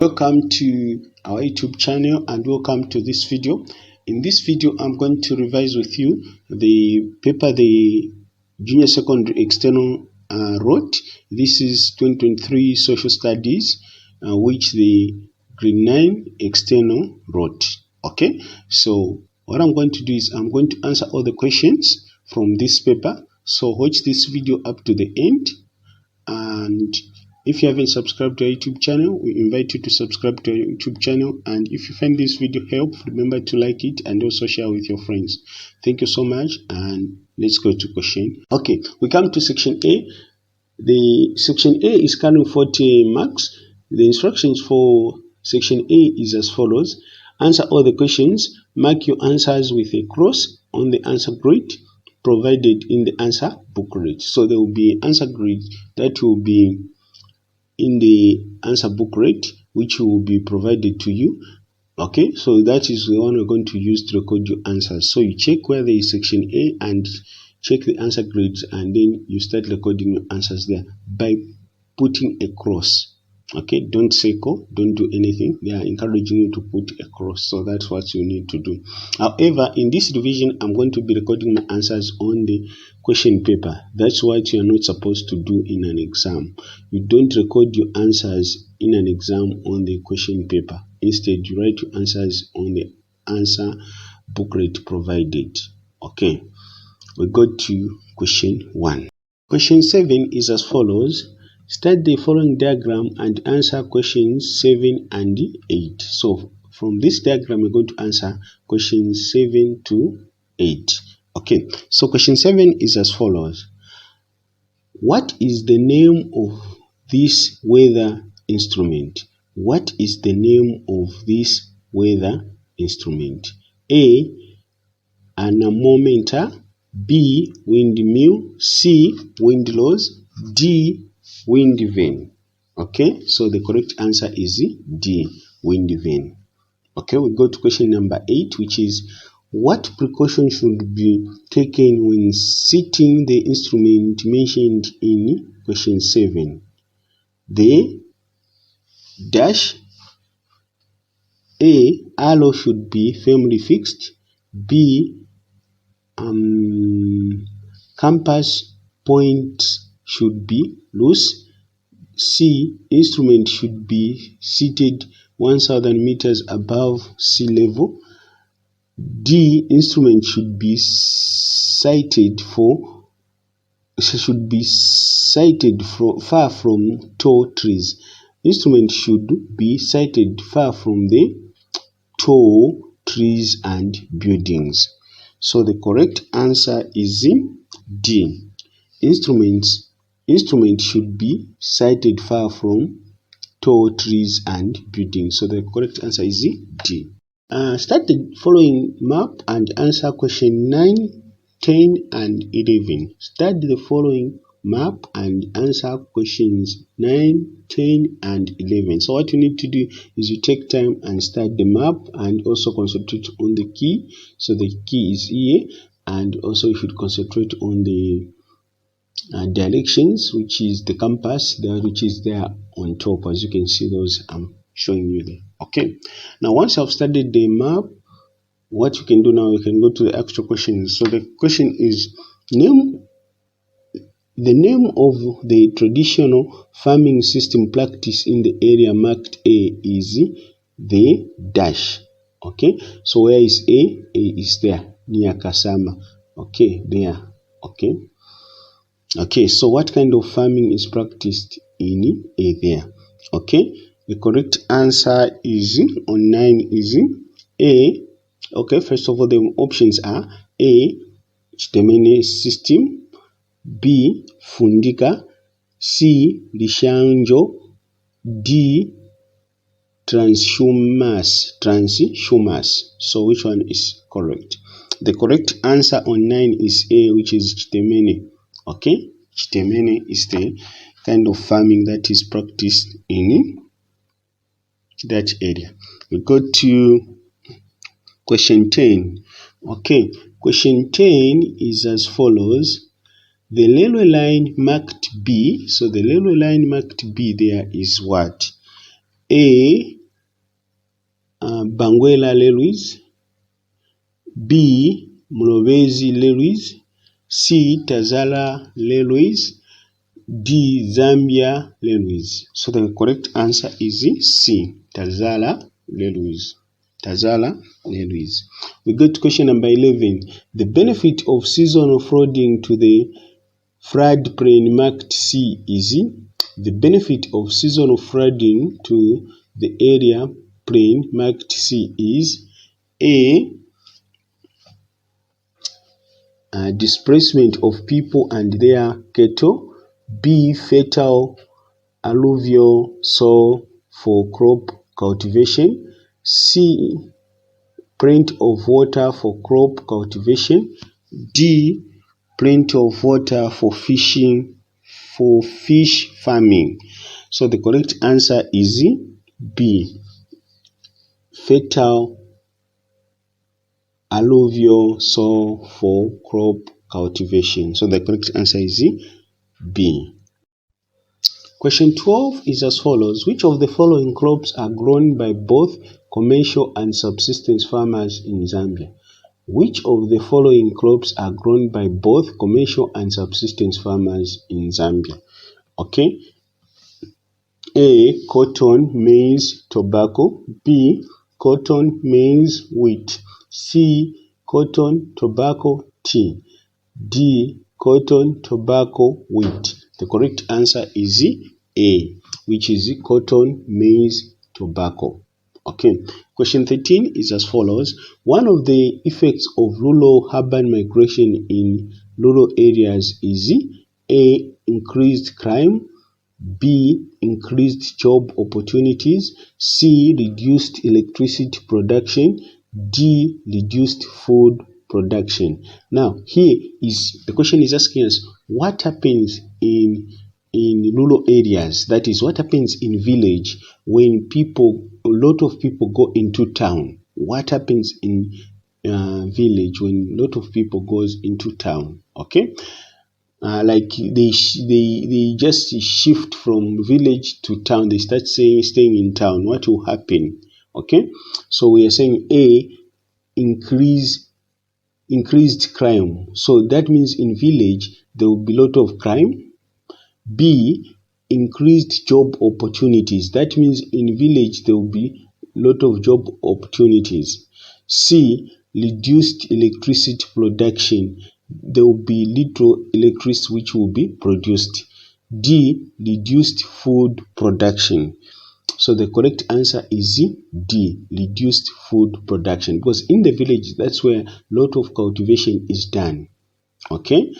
Welcome to our YouTube channel and welcome to this video. In this video, I'm going to revise with you the paper the Junior Secondary External wrote. This is 2023 Social Studies, which the Grade 9 External wrote. Okay, so what I'm going to do is I'm going to answer all the questions from this paper. So watch this video up to the end, and if you haven't subscribed to our YouTube channel, we invite you to subscribe to our YouTube channel. And if you find this video helpful, remember to like it and also share with your friends. Thank you so much, and let's go to question. Okay, we come to section A. The section A is carrying 40 marks. The instructions for section A is as follows. Answer all the questions. Mark your answers with a cross on the answer grid provided in the answer booklet. So there will be answer grid that will be in the answer booklet, which will be provided to you. Okay, so that is the one we're going to use to record your answers. So you check where there is section A and check the answer grids, and then you start recording your answers there by putting a cross. Okay, don't circle, don't do anything. They are encouraging you to put a cross, so that's what you need to do. However, in this revision, I'm going to be recording my answers on the question paper. That's what you are not supposed to do in an exam. You don't record your answers in an exam on the question paper. Instead, you write your answers on the answer booklet provided. Okay, we go to question 1. Question 7 is as follows. Start the following diagram and answer questions 7 and 8. So from this diagram, we're going to answer questions 7 to 8. Okay, so question 7 is as follows. What is the name of this weather instrument? What is the name of this weather instrument? A, anemometer. B, windmill. C, windlaws. D, wind vane. Okay, so the correct answer is D, wind vane. Okay, we go to question number 8, which is what precaution should be taken when setting the instrument mentioned in question 7? The dash. A, arrow should be firmly fixed. B, compass point should be loose. C, instrument should be seated 1,000 meters above sea level. D, instrument should be sighted far from tall trees. Instrument should be sighted far from the tall trees and buildings. So the correct answer is D. Instrument should be sighted far from tall trees and buildings. So the correct answer is D. Start the following map and answer question 9, 10, and 11. Start the following map and answer questions 9, 10, and 11. So what you need to do is you take time and start the map and also concentrate on the key. So the key is here, and also you should concentrate on the directions, which is the compass, which is there on top. As you can see, those I'm showing you there. Okay, now once I've studied the map, what you can do now, you can go to the actual questions. So the question is, name the name of the traditional farming system practiced in the area marked A is the dash. Okay, so where is A? A is there near Kasama. Okay, there. Okay. Okay, so what kind of farming is practiced in A there? Okay, the correct answer is on 9 is A. Okay, first of all, the options are A, zed-Mathematics system. B, Fundika. C, Lishanjo. D, transhumance. So which one is correct? The correct answer on 9 is A, which is zed-Mathematics. Okay, zed-Mathematics is the kind of farming that is practiced in that area. We go to question 10. Okay, question 10 is as follows. The railway line marked B. So the railway line marked B there is what? A. Banguela Railways, B. Mlobezi Railways, C. Tazara Railways, D. Zambia Railways. So the correct answer is C. Tazara Railways. Tazara Railways. We go to question number 11. The benefit of seasonal flooding to the floodplain marked C is the benefit of seasonal flooding to the area plain marked C is A. Displacement of people and their cattle, B. Fertile alluvial soil for crop cultivation, C. Plenty of water for crop cultivation, D. Plenty of water for fish farming. So the correct answer is B. Fertile alluvial soil for crop cultivation. So the correct answer is B. Question 12 is as follows. Which of the following crops are grown by both commercial and subsistence farmers in Zambia? Which of the following crops are grown by both commercial and subsistence farmers in Zambia? Okay. A. Cotton, maize, tobacco. B. Cotton, maize, wheat. C. Cotton, tobacco, tea. D. Cotton, tobacco, wheat. The correct answer is A, which is cotton, maize, tobacco. Okay. Question 13 is as follows. One of the effects of rural-urban migration in rural areas is A. Increased crime, B. Increased job opportunities, C. Reduced electricity production, D. Reduced food production. Now, here is the question is asking us what happens in rural areas, that is what happens in village when a lot of people go into town. What happens in village when a lot of people goes into town? Okay. Like they just shift from village to town. They start staying in town. What will happen? Okay, so we are saying A, increased crime. So that means in village there will be a lot of crime. B, increased job opportunities. That means in village there will be a lot of job opportunities. C, reduced electricity production. There will be little electricity which will be produced. D, reduced food production. So the correct answer is D, reduced food production, because in the village that's where a lot of cultivation is done. Okay.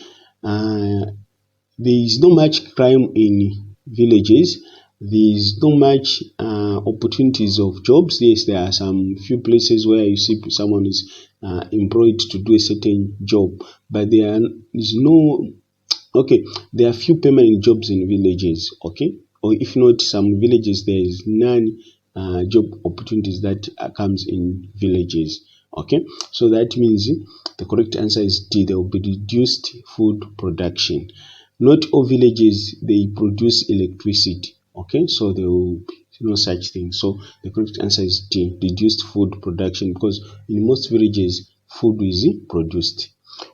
There is not much crime in villages. There is not much opportunities of jobs. Yes, there are some few places where you see someone is employed to do a certain job, but there is no, okay, there are few permanent jobs in villages, okay, or if not some villages there is none job opportunities that comes in villages. Okay, so that means the correct answer is D, there will be reduced food production. Not all villages they produce electricity. Okay, so there will be no such thing. So the correct answer is D, reduced food production, because in most villages food is produced.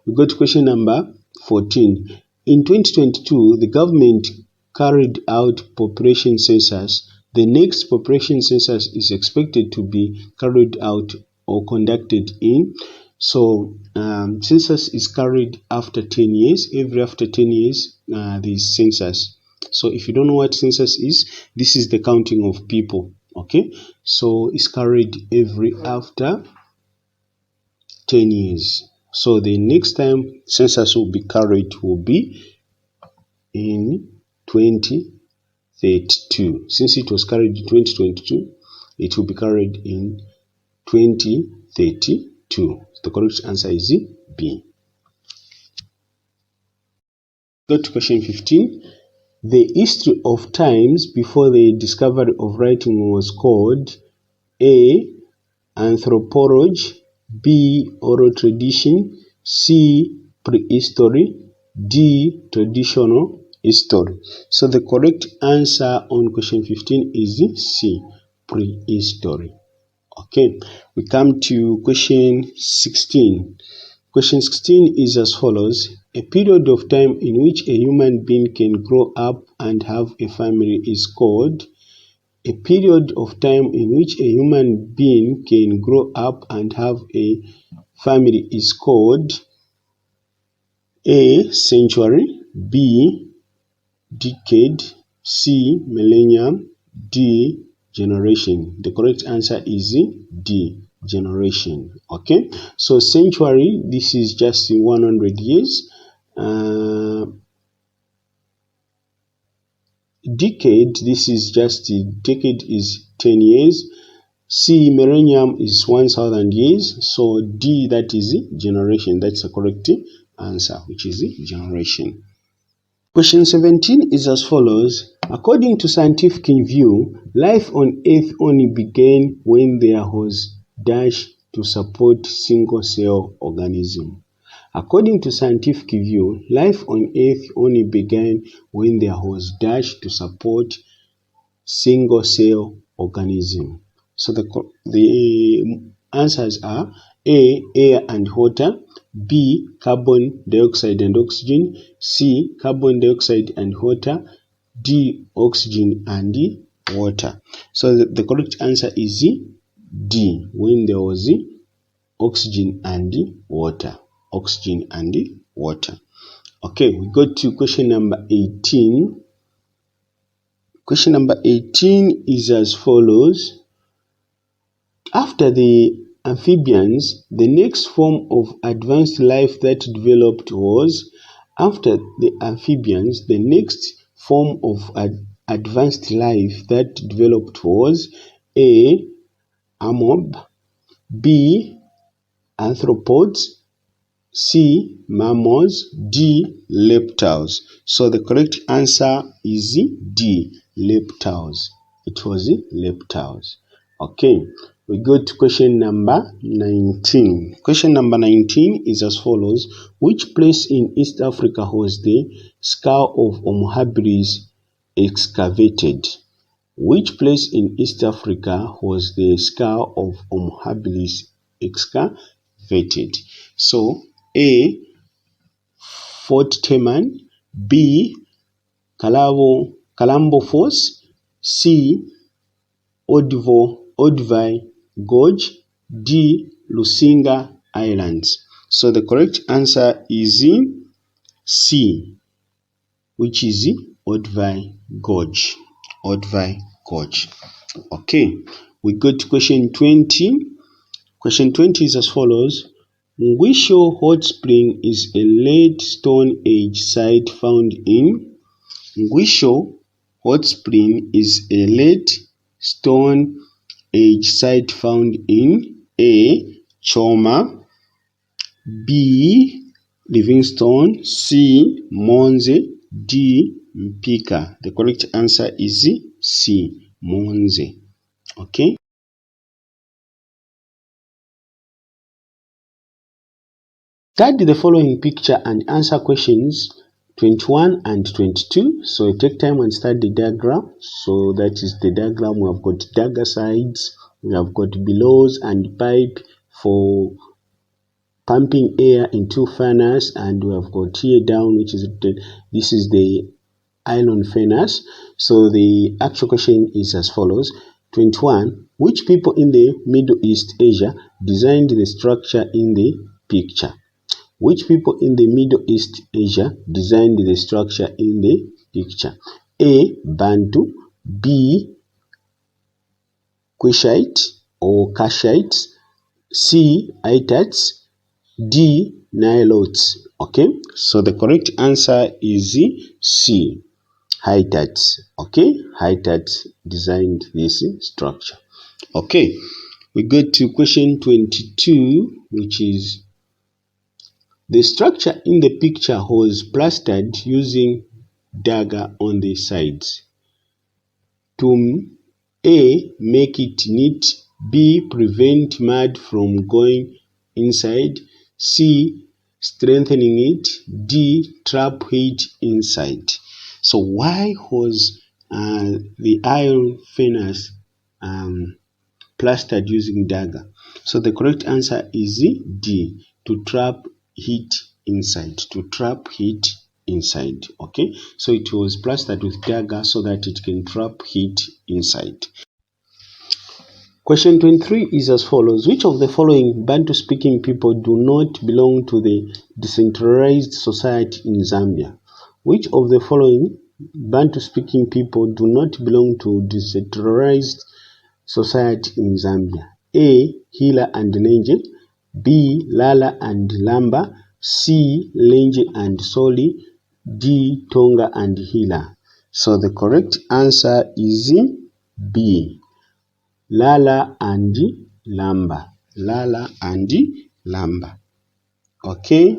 We go to question number 14. In 2022, the government carried out population census. The next population census is expected to be carried out or conducted in. So census is carried after 10 years. Every after 10 years, there is census. So if you don't know what census is, this is the counting of people. Okay, so it's carried every after 10 years. So the next time census will be carried will be in 2032. Since it was carried in 2022, it will be carried in 2032. The correct answer is B. Go to question 15. The history of times before the discovery of writing was called A. Anthropology, B. Oral tradition, C. Prehistory, D. Traditional history. So the correct answer on question 15 is C. prehistory. Okay, we come to question 16. Question 16 is as follows. A period of time in which a human being can grow up and have a family is called. A period of time in which a human being can grow up and have a family is called A. Century, B. Decade, C. Millennium, D. Generation. The correct answer is D. Generation. Okay, so century, this is just 100 years. Decade, this is just decade is 10 years. C. Millennium is 1000 years. So D, that is generation. That's the correct answer, which is generation. Question 17 is as follows. According to scientific view, life on Earth only began when there was dash to support single-cell organism. According to scientific view, life on Earth only began when there was dash to support single-cell organism. So the answers are A. Air and water, B. Carbon dioxide and oxygen, C. Carbon dioxide and water, D. Oxygen and water. So the correct answer is D, when there was oxygen and water. Oxygen and water. Okay, we go to question number 18. Question number 18 is as follows. After the amphibians, the next form of advanced life that developed was After the amphibians, the next form of advanced life that developed was A. Amoeb, B. Arthropods, C. Mammals, D. Reptiles. So the correct answer is D. Reptiles. It was reptiles. Okay, we go to question number 19. Question number 19 is as follows. Which place in East Africa was the skull of Homo habilis excavated? Which place in East Africa was the skull of Homo habilis excavated? So, A. Fort Teman, B. Kalambo Falls, C. Odvai Gorge, D. Lusinga Islands. So the correct answer is C, which is Odvai Gorge. Odvai Gorge. Okay, we go to question 20. Question 20 is as follows. Mwisho Hot Spring is a late Stone Age site found in. Mwisho Hot Spring is a late Stone Age site found in A. Choma, B. Livingstone, C. Monze, D. Mpika. The correct answer is C. Monze. Okay. Study the following picture and answer questions 21 and 22. So take time and study the diagram. So that is the diagram. We have got dagger sides, we have got bellows and pipe for pumping air into furnace, and we have got here down, which is this is the iron furnace. So the actual question is as follows. 21. Which people in the Middle East Asia designed the structure in the picture? Which people in the Middle East Asia designed the structure in the picture? A. Bantu, B. Kushite or Kashites, C. Hittites, D. Nilotes. Okay, so the correct answer is C. Hittites. Okay, Hittites designed this structure. Okay, we go to question 22, which is the structure in the picture was plastered using dagger on the sides. To A. Make it neat, B. Prevent mud from going inside, C. Strengthening it, D. Trap heat inside. So why was the iron furnace plastered using dagger. So the correct answer is D, to trap heat inside. To trap heat inside. Okay, so it was plastered with dagger so that it can trap heat inside. Question 23 is as follows. Which of the following Bantu-speaking people do not belong to the decentralized society in Zambia? Which of the following Bantu-speaking people do not belong to decentralized society in Zambia? A. Hila and Lenje. B. Lala and Lamba. C. Lenje and Soli. D. Tonga and Hila. So the correct answer is B. Lala and Lamba. Lala and Lamba. Okay,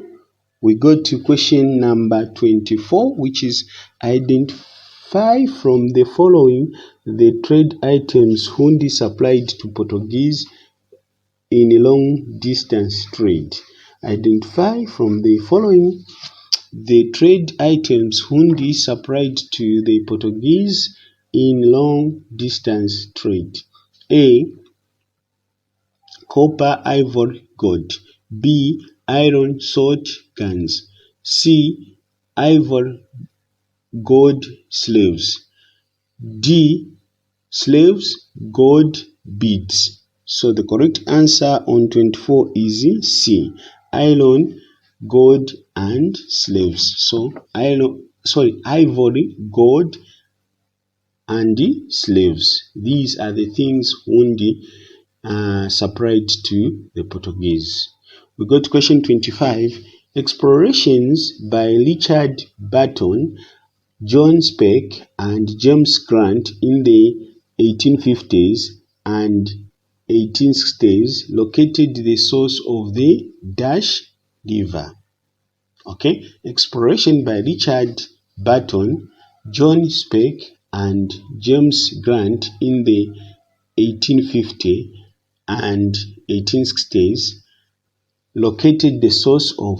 we go to question number 24, which is identify from the following the trade items Hundi supplied to Portuguese in a long distance trade. Identify from the following the trade items Hundi supplied to the Portuguese in long distance trade. A. Copper, ivory, gold. B. Iron, salt, guns. C. Ivory, gold, slaves. D. Slaves, gold, beads. So the correct answer on 24 is C. Iron, gold, and slaves. So ivory, gold, and slaves. These are the things Hundi supplied to the Portuguese. We go to question 25. Explorations by Richard Burton, John Speke, and James Grant in the 1850s and 1860s located the source of the Dash River. Okay, exploration by Richard Burton, John Speke, and James Grant in the 1850 and 1860s located the source of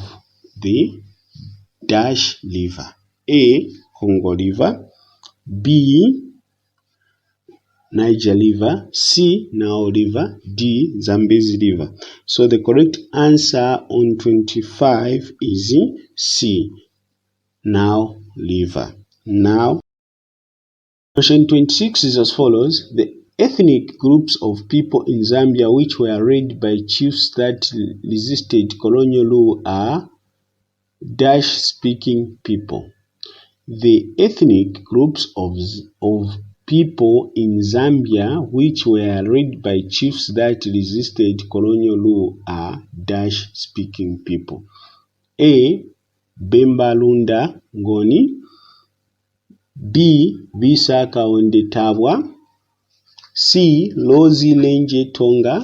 the Dash River. A. Congo River. B. Niger River. C. Nile River. D. Zambezi River. So the correct answer on 25 is C. Nile River. Now, question 26 is as follows. The ethnic groups of people in Zambia which were led by chiefs that resisted colonial rule are Dash-speaking people. The ethnic groups of people in Zambia which were led by chiefs that resisted colonial rule are Dash-speaking people. A. Bemba Lunda Ngoni. B. Visa Kaonde Tabwa. C. Lozi Lenje Tonga.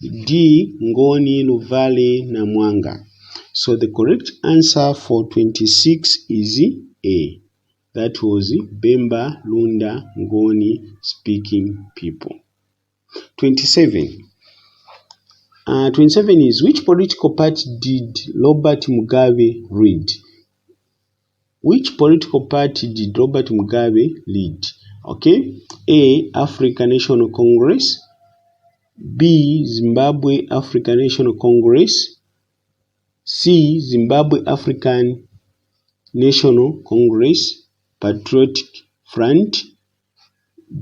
D. Ngoni Luvale Namwanga. So the correct answer for 26 is A. That was Bemba Lunda Ngoni speaking people. 27. 27 is which political party did Robert Mugabe lead? Which political party did Robert Mugabe lead? Okay. A. African National Congress. B. Zimbabwe African National Congress. C. Zimbabwe African National Congress Patriotic Front.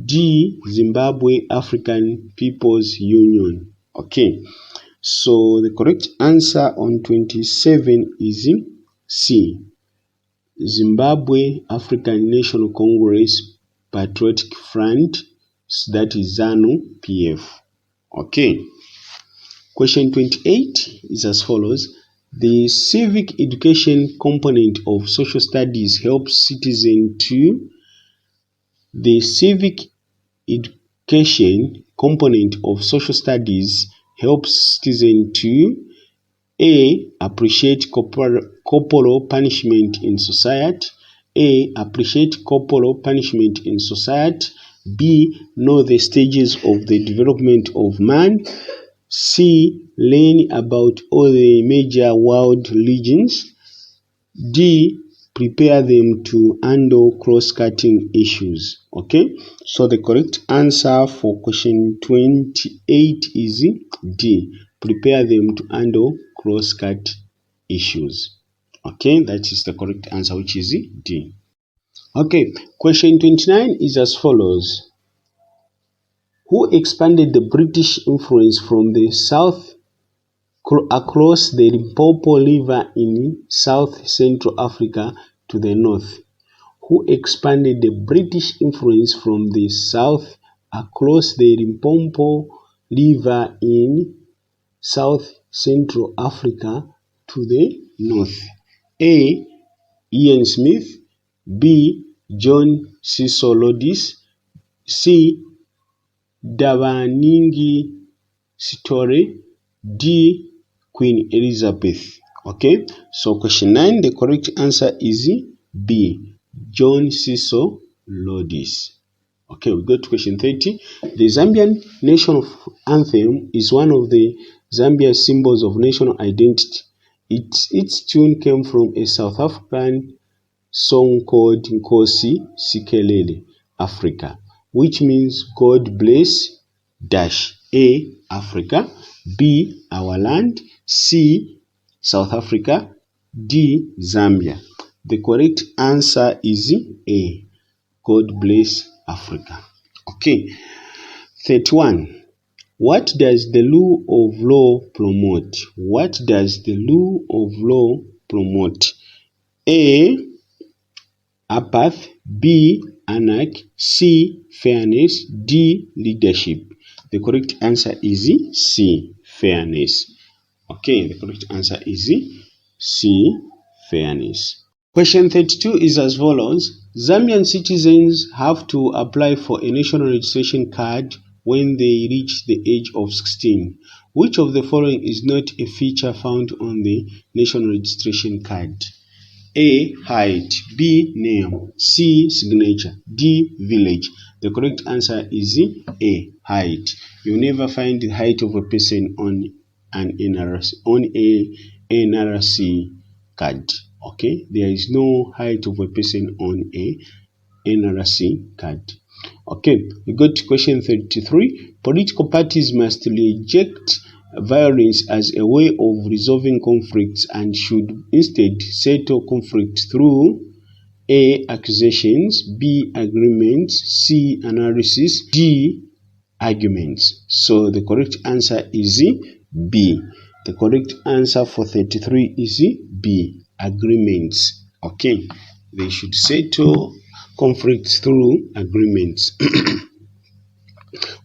D. Zimbabwe African People's Union. Okay, so the correct answer on 27 is C. Zimbabwe African National Congress Patriotic Front, that is ZANU-PF. Okay. Question 28 is as follows. The civic education component of social studies helps citizens to. The civic education component of social studies helps citizens to A. Appreciate corporal punishment in society. A. Appreciate corporal punishment in society. B. Know the stages of the development of man. C. Learn about all the major world religions. D. prepare them to handle cross-cutting issues. Okay, so the correct answer for question 28 is D. Prepare them to handle cross-cut issues. Okay, that is the correct answer, which is D. Okay, question 29 is as follows. Who expanded the British influence from the south across the Limpopo River in South Central Africa to the north? Who expanded the British influence from the south across the Limpopo River in South Central Africa to the north? A. Ian Smith. B. John Cecil Rhodes. C. Dabaningi Story. D. Queen Elizabeth. Okay, so question 9, the correct answer is B. John Cecil Rhodes. Okay, we go to question 30. The Zambian national anthem is one of the Zambia's symbols of national identity. Its tune came from a South African song called Nkosi Sikelele Africa, which means God bless dash A. Africa, B. Our land, C. South Africa, D. Zambia. The correct answer is A. God bless Africa. Okay. 31. What does the rule of law promote? What does the rule of law promote? A. Apathy, B. Anarchy, C. Fairness, D. Leadership. The correct answer is C. Fairness. Okay, the correct answer is C. Fairness. Question 32 is as follows. Zambian citizens have to apply for a national registration card when they reach the age of 16. Which of the following is not a feature found on the national registration card? A. Height, B. Name, C. Signature, D. Village. The correct answer is A. Height. You never find the height of a person on an NRC, on a NRC card. Okay, there is no height of a person on a NRC card. Okay, we go to question 33. Political parties must reject violence as a way of resolving conflicts and should instead settle conflicts through A. Accusations, B. Agreements, C. Analysis, D. Arguments. So the correct answer is B. The correct answer for 33 is B. Agreements. Okay, they should settle conflicts through agreements.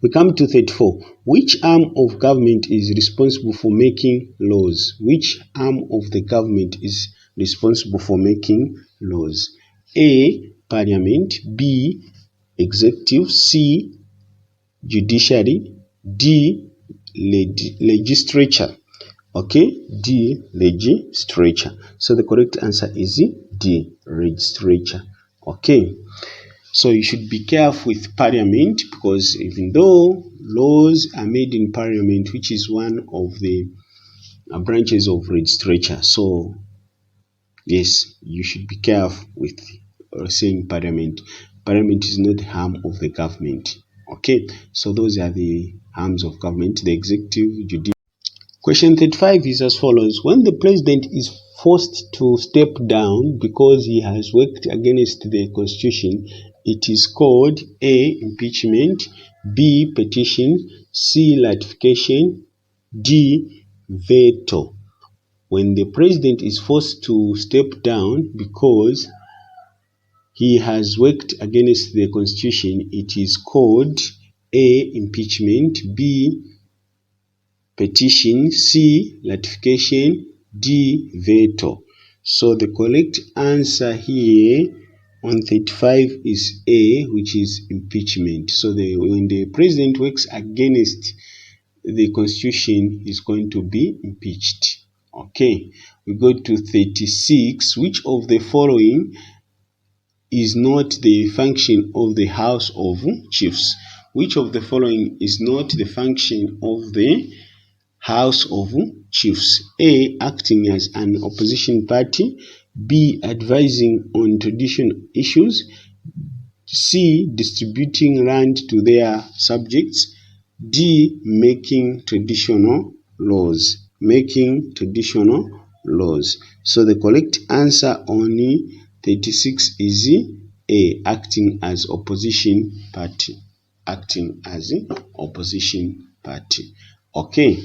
We come to 34. Which arm of government is responsible for making laws? Which arm of the government is responsible for making laws? A. Parliament, B. Executive, C. Judiciary, D. Legislature. Okay, D. Legislature. So the correct answer is D. Legislature. Okay. So you should be careful with parliament, because even though laws are made in parliament, which is one of the branches of legislature, so yes, you should be careful with saying parliament. Parliament is not the arm of the government. Okay, so those are the arms of government: the executive, judicial. Question 35 is as follows. When the president is forced to step down because he has worked against the constitution, it is called A. Impeachment, B. Petition, C. Ratification, D. Veto. When the president is forced to step down because he has worked against the constitution, it is called A. Impeachment, B. Petition, C. Ratification, D. Veto. So the correct answer here on 35 is A, which is impeachment. So when the president works against the constitution, he's going to be impeached. Okay, we go to 36. Which of the following is not the function of the House of Chiefs? Which of the following is not the function of the House of Chiefs? A. Acting as an opposition party, B. Advising on traditional issues. C. Distributing land to their subjects. D. Making traditional laws. Making traditional laws. So the correct answer on 36 is A. Acting as opposition party. Acting as opposition party. Okay.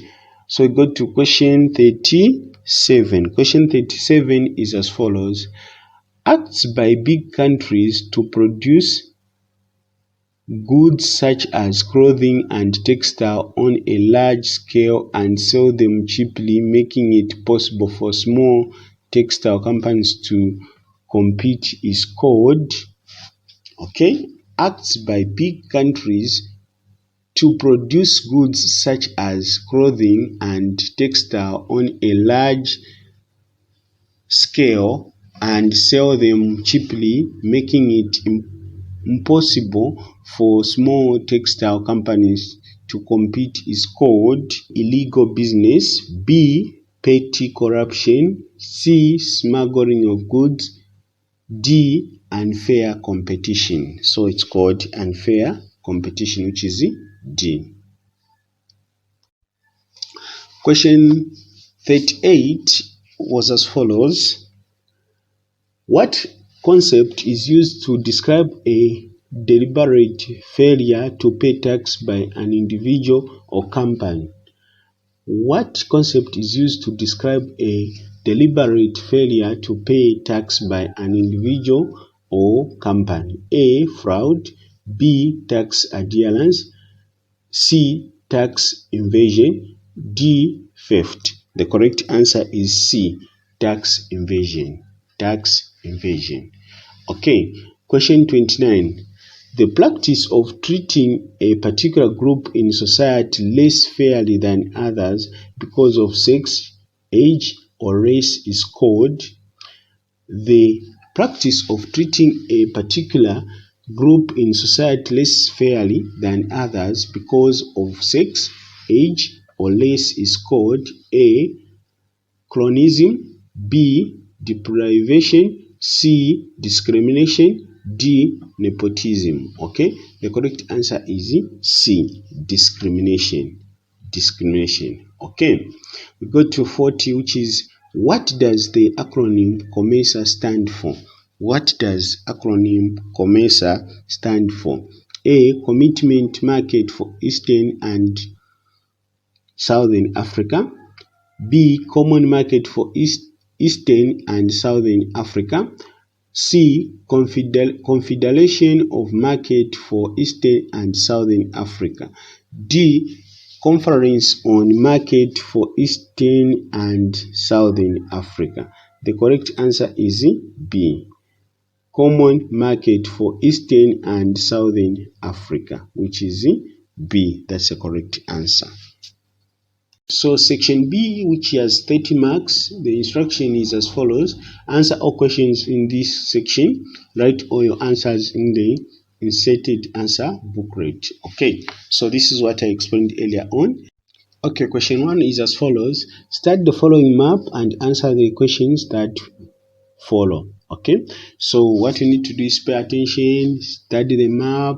So we go to question 37. Question 37 is as follows. Acts by big countries to produce goods such as clothing and textile on a large scale and sell them cheaply, making it possible for small textile companies to compete is called, okay, acts by big countries to produce goods such as clothing and textile on a large scale and sell them cheaply, making it impossible for small textile companies to compete is called illegal business. B. Petty corruption. C. Smuggling of goods. D. Unfair competition. So it's called unfair competition, which is D. Question 38 was as follows. What concept is used to describe a deliberate failure to pay tax by an individual or company? What concept is used to describe a deliberate failure to pay tax by an individual or company? A. Fraud. B. Tax adherence. C. Tax evasion. D. Theft. The correct answer is C. Tax evasion. Tax evasion. Okay, question 29. The practice of treating a particular group in society less fairly than others because of sex, age, or race is called. The practice of treating a particular group in society less fairly than others because of sex, age, or race is called A. Cronyism. B. Deprivation. C. Discrimination. D. Nepotism. Okay, the correct answer is C. Discrimination. Discrimination. Okay, we go to 40, which is what does the acronym COMESA stand for? What does acronym COMESA stand for? A. Commitment Market for Eastern and Southern Africa. B. Common Market for Eastern and Southern Africa. C. Confederation of Market for Eastern and Southern Africa. D. Conference on Market for Eastern and Southern Africa. The correct answer is B. Common Market for Eastern and Southern Africa, which is B. That's the correct answer. So section B, which has 30 marks, the instruction is as follows. Answer all questions in this section. Write all your answers in the inserted answer booklet. Okay, so this is what I explained earlier on. Okay, question 1 is as follows. Start the following map and answer the questions that follow. Okay, so what you need to do is pay attention, study the map,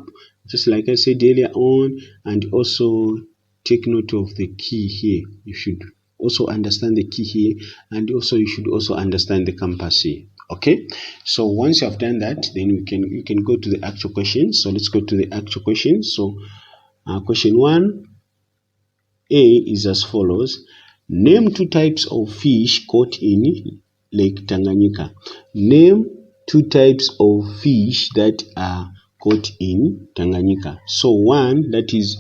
just like I said earlier on, and also take note of the key here. You should also understand the key here, and also you should also understand the compass here. Okay, so once you have done that, then you can go to the actual questions. So let's go to the actual questions. So question 1A is as follows. Name 2 types of fish caught in Lake Tanganyika. Name 2 types of fish that are caught in Tanganyika. So 1, that is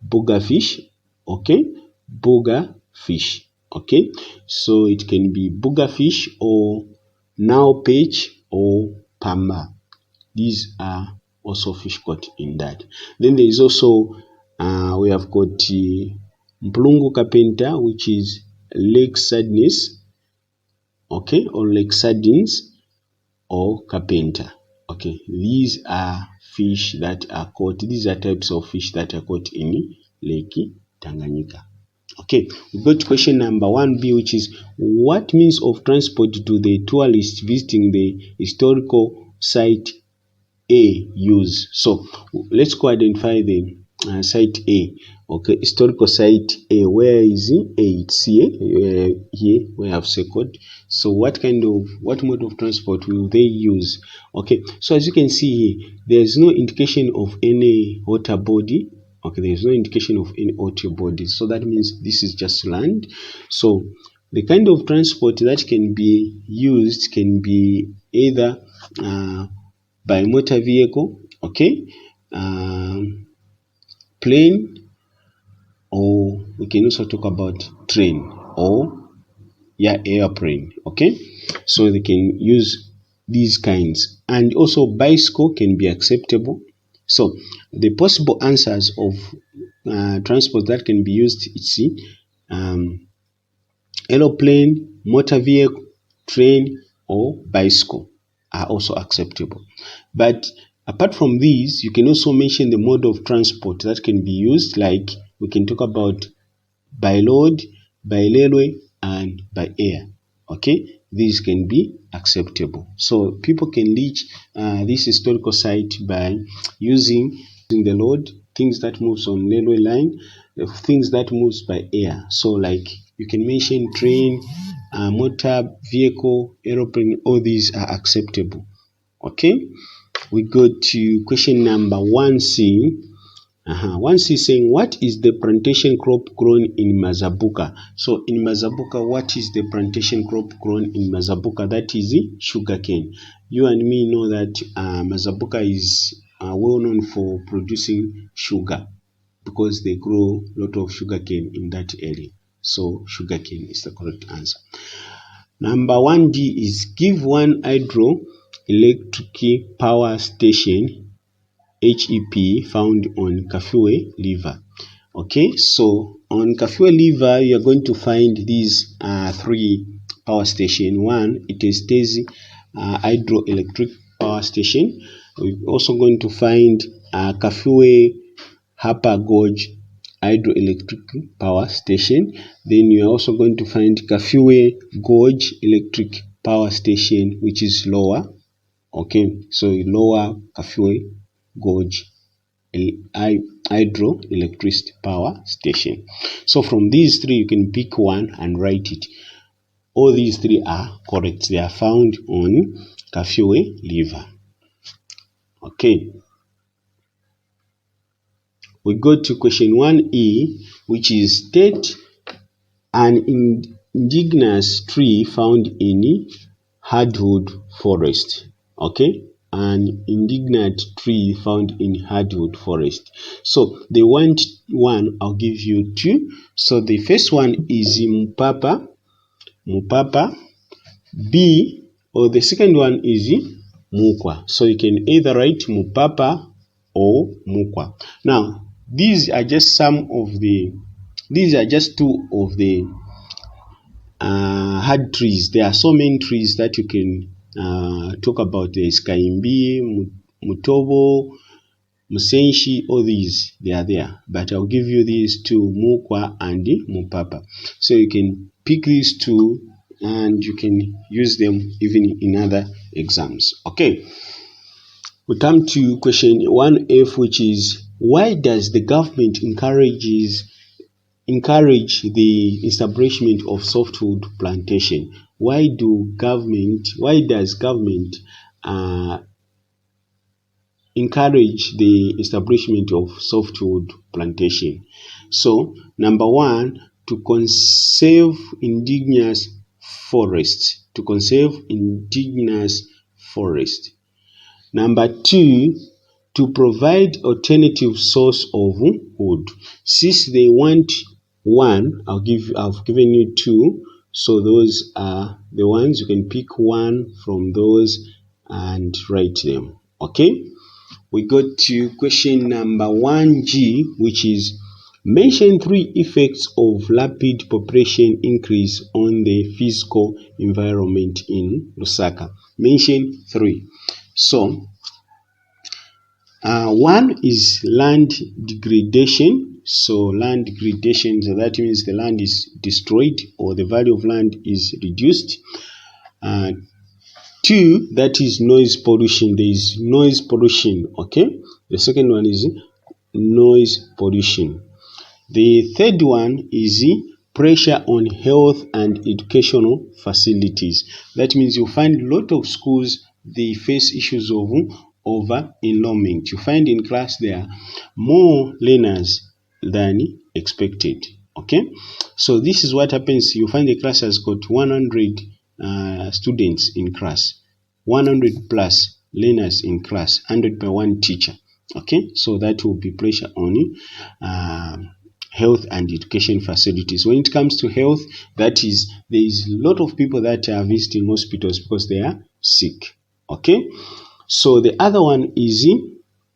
booger fish. Okay, booger fish. Okay, so it can be booger fish or now perch or pamba. These are also fish caught in that. Then there is also we have got Mplungu Carpenter, which is lake sardines, okay, or lake sardines or carpenter. Okay, these are fish that are caught. These are types of fish that are caught in Lake Tanganyika. Okay, we go to question number 1B, which is what means of transport do the tourists visiting the historical site A use? So let's go identify the site A. Okay, historical site A. Where is it? A, it's here we have circled. So what mode of transport will they use? Okay, so as you can see here, there's no indication of any water body. Okay, there's no indication of any water body, so that means this is just land. So the kind of transport that can be used can be either by motor vehicle, okay, plane, or we can also talk about train or airplane. Okay, so they can use these kinds, and also bicycle can be acceptable. So the possible answers of transport that can be used is aeroplane, motor vehicle, train, or bicycle are also acceptable. But apart from these, you can also mention the mode of transport that can be used, like we can talk about by road, by railway, and by air. Okay, these can be acceptable. So people can reach this historical site by using the road, things that moves on railway line, things that moves by air. So like you can mention train, motor vehicle, aeroplane, all these are acceptable. Okay, we go to question number 1C. 1C saying, what is the plantation crop grown in Mazabuka? So in Mazabuka, what is the plantation crop grown in Mazabuka? That is sugarcane. You and me know that Mazabuka is well known for producing sugar because they grow a lot of sugarcane in that area. So sugarcane is the correct answer. Number 1D is give one hydroelectric power station HEP found on Kafue River. Okay, so on Kafue River, you are going to find these three power stations. One, it is Tezi hydroelectric power station. We're also going to find Kafue Upper Gorge hydroelectric power station. Then you are also going to find Kafue Gorge electric power station, which is lower. Okay, so lower Kafue Gorge hydroelectric power station. So from these three, you can pick one and write it. All these three are correct. They are found on Kafue River. Okay. We go to question 1E, which is state an indigenous tree found in hardwood forest. Okay, an indigenous tree found in hardwood forest. So they want one, I'll give you two. So the first one is Mupapa. B, or the second one is Mukwa. So you can either write Mupapa or Mukwa. Now, these are just two of the hard trees. There are so many trees that you can talk about. There is Kaimbi, Mutobo, Musenshi, all these, they are there. But I'll give you these two, Mukwa and Mupapa. So you can pick these two and you can use them even in other exams. Okay. We come to question 1F, which is why does the government encourage the establishment of softwood plantation? Why does government encourage the establishment of softwood plantation? So number one, to conserve indigenous forests. Number two, to provide alternative source of wood. Since they want one, I've given you two, so those are the ones. You can pick one from those and write them. Okay, we go to question number 1G, which is mention three effects of rapid population increase on the physical environment in Lusaka. Mention three. So one is land degradation. So land degradation, so that means the land is destroyed or the value of land is reduced. 2, that is noise pollution. There is noise pollution. Okay, the second one is noise pollution. The third one is pressure on health and educational facilities. That means you find a lot of schools, they face issues of over enrollment. You find in class there are more learners than expected. Okay, so this is what happens. You find the class has got 100 students in class, 100 plus learners in class, 100 by one teacher. Okay, so that will be pressure on health and education facilities. When it comes to health, that is, there is a lot of people that are visiting hospitals because they are sick. Okay, so the other one is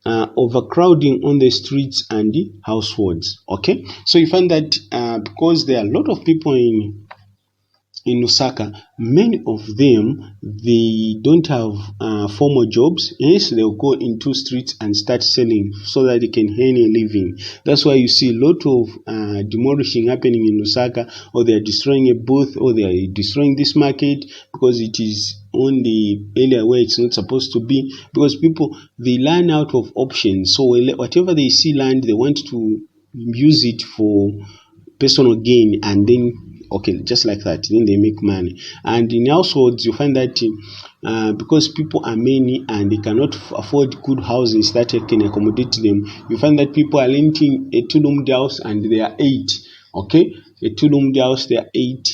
overcrowding on the streets and the households. Okay, so you find that because there are a lot of people in Lusaka, many of them, they don't have formal jobs. Yes, they'll go into streets and start selling so that they can earn a living. That's why you see a lot of demolishing happening in Lusaka, or they are destroying a booth, or they are destroying this market because it is on the area where it's not supposed to be, because people, they learn out of options. So whatever they see land, they want to use it for personal gain, and then okay, just like that, then they make money. And in households, you find that because people are many and they cannot afford good houses that can accommodate them, you find that people are renting a 2-roomed house and they are 8. Okay, a 2-roomed house, they are 8,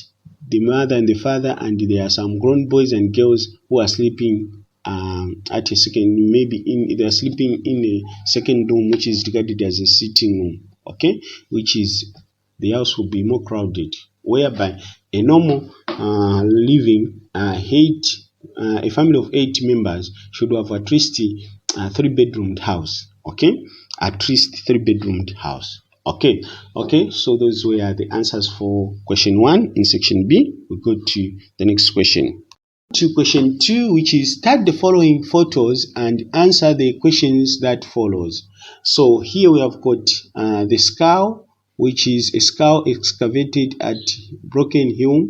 the mother and the father, and there are some grown boys and girls who are sleeping at a second, maybe they are sleeping in a second room, which is regarded as a sitting room. Okay, which is, the house will be more crowded, whereby a normal living a family of 8 members should have at least a 3-bedroomed house. Okay, at least 3-bedroomed house. Okay, so those were the answers for question 1 in section B. We go to the next question. To question 2, which is start the following photos and answer the questions that follows. So here we have got the skull, which is a skull excavated at Broken Hill.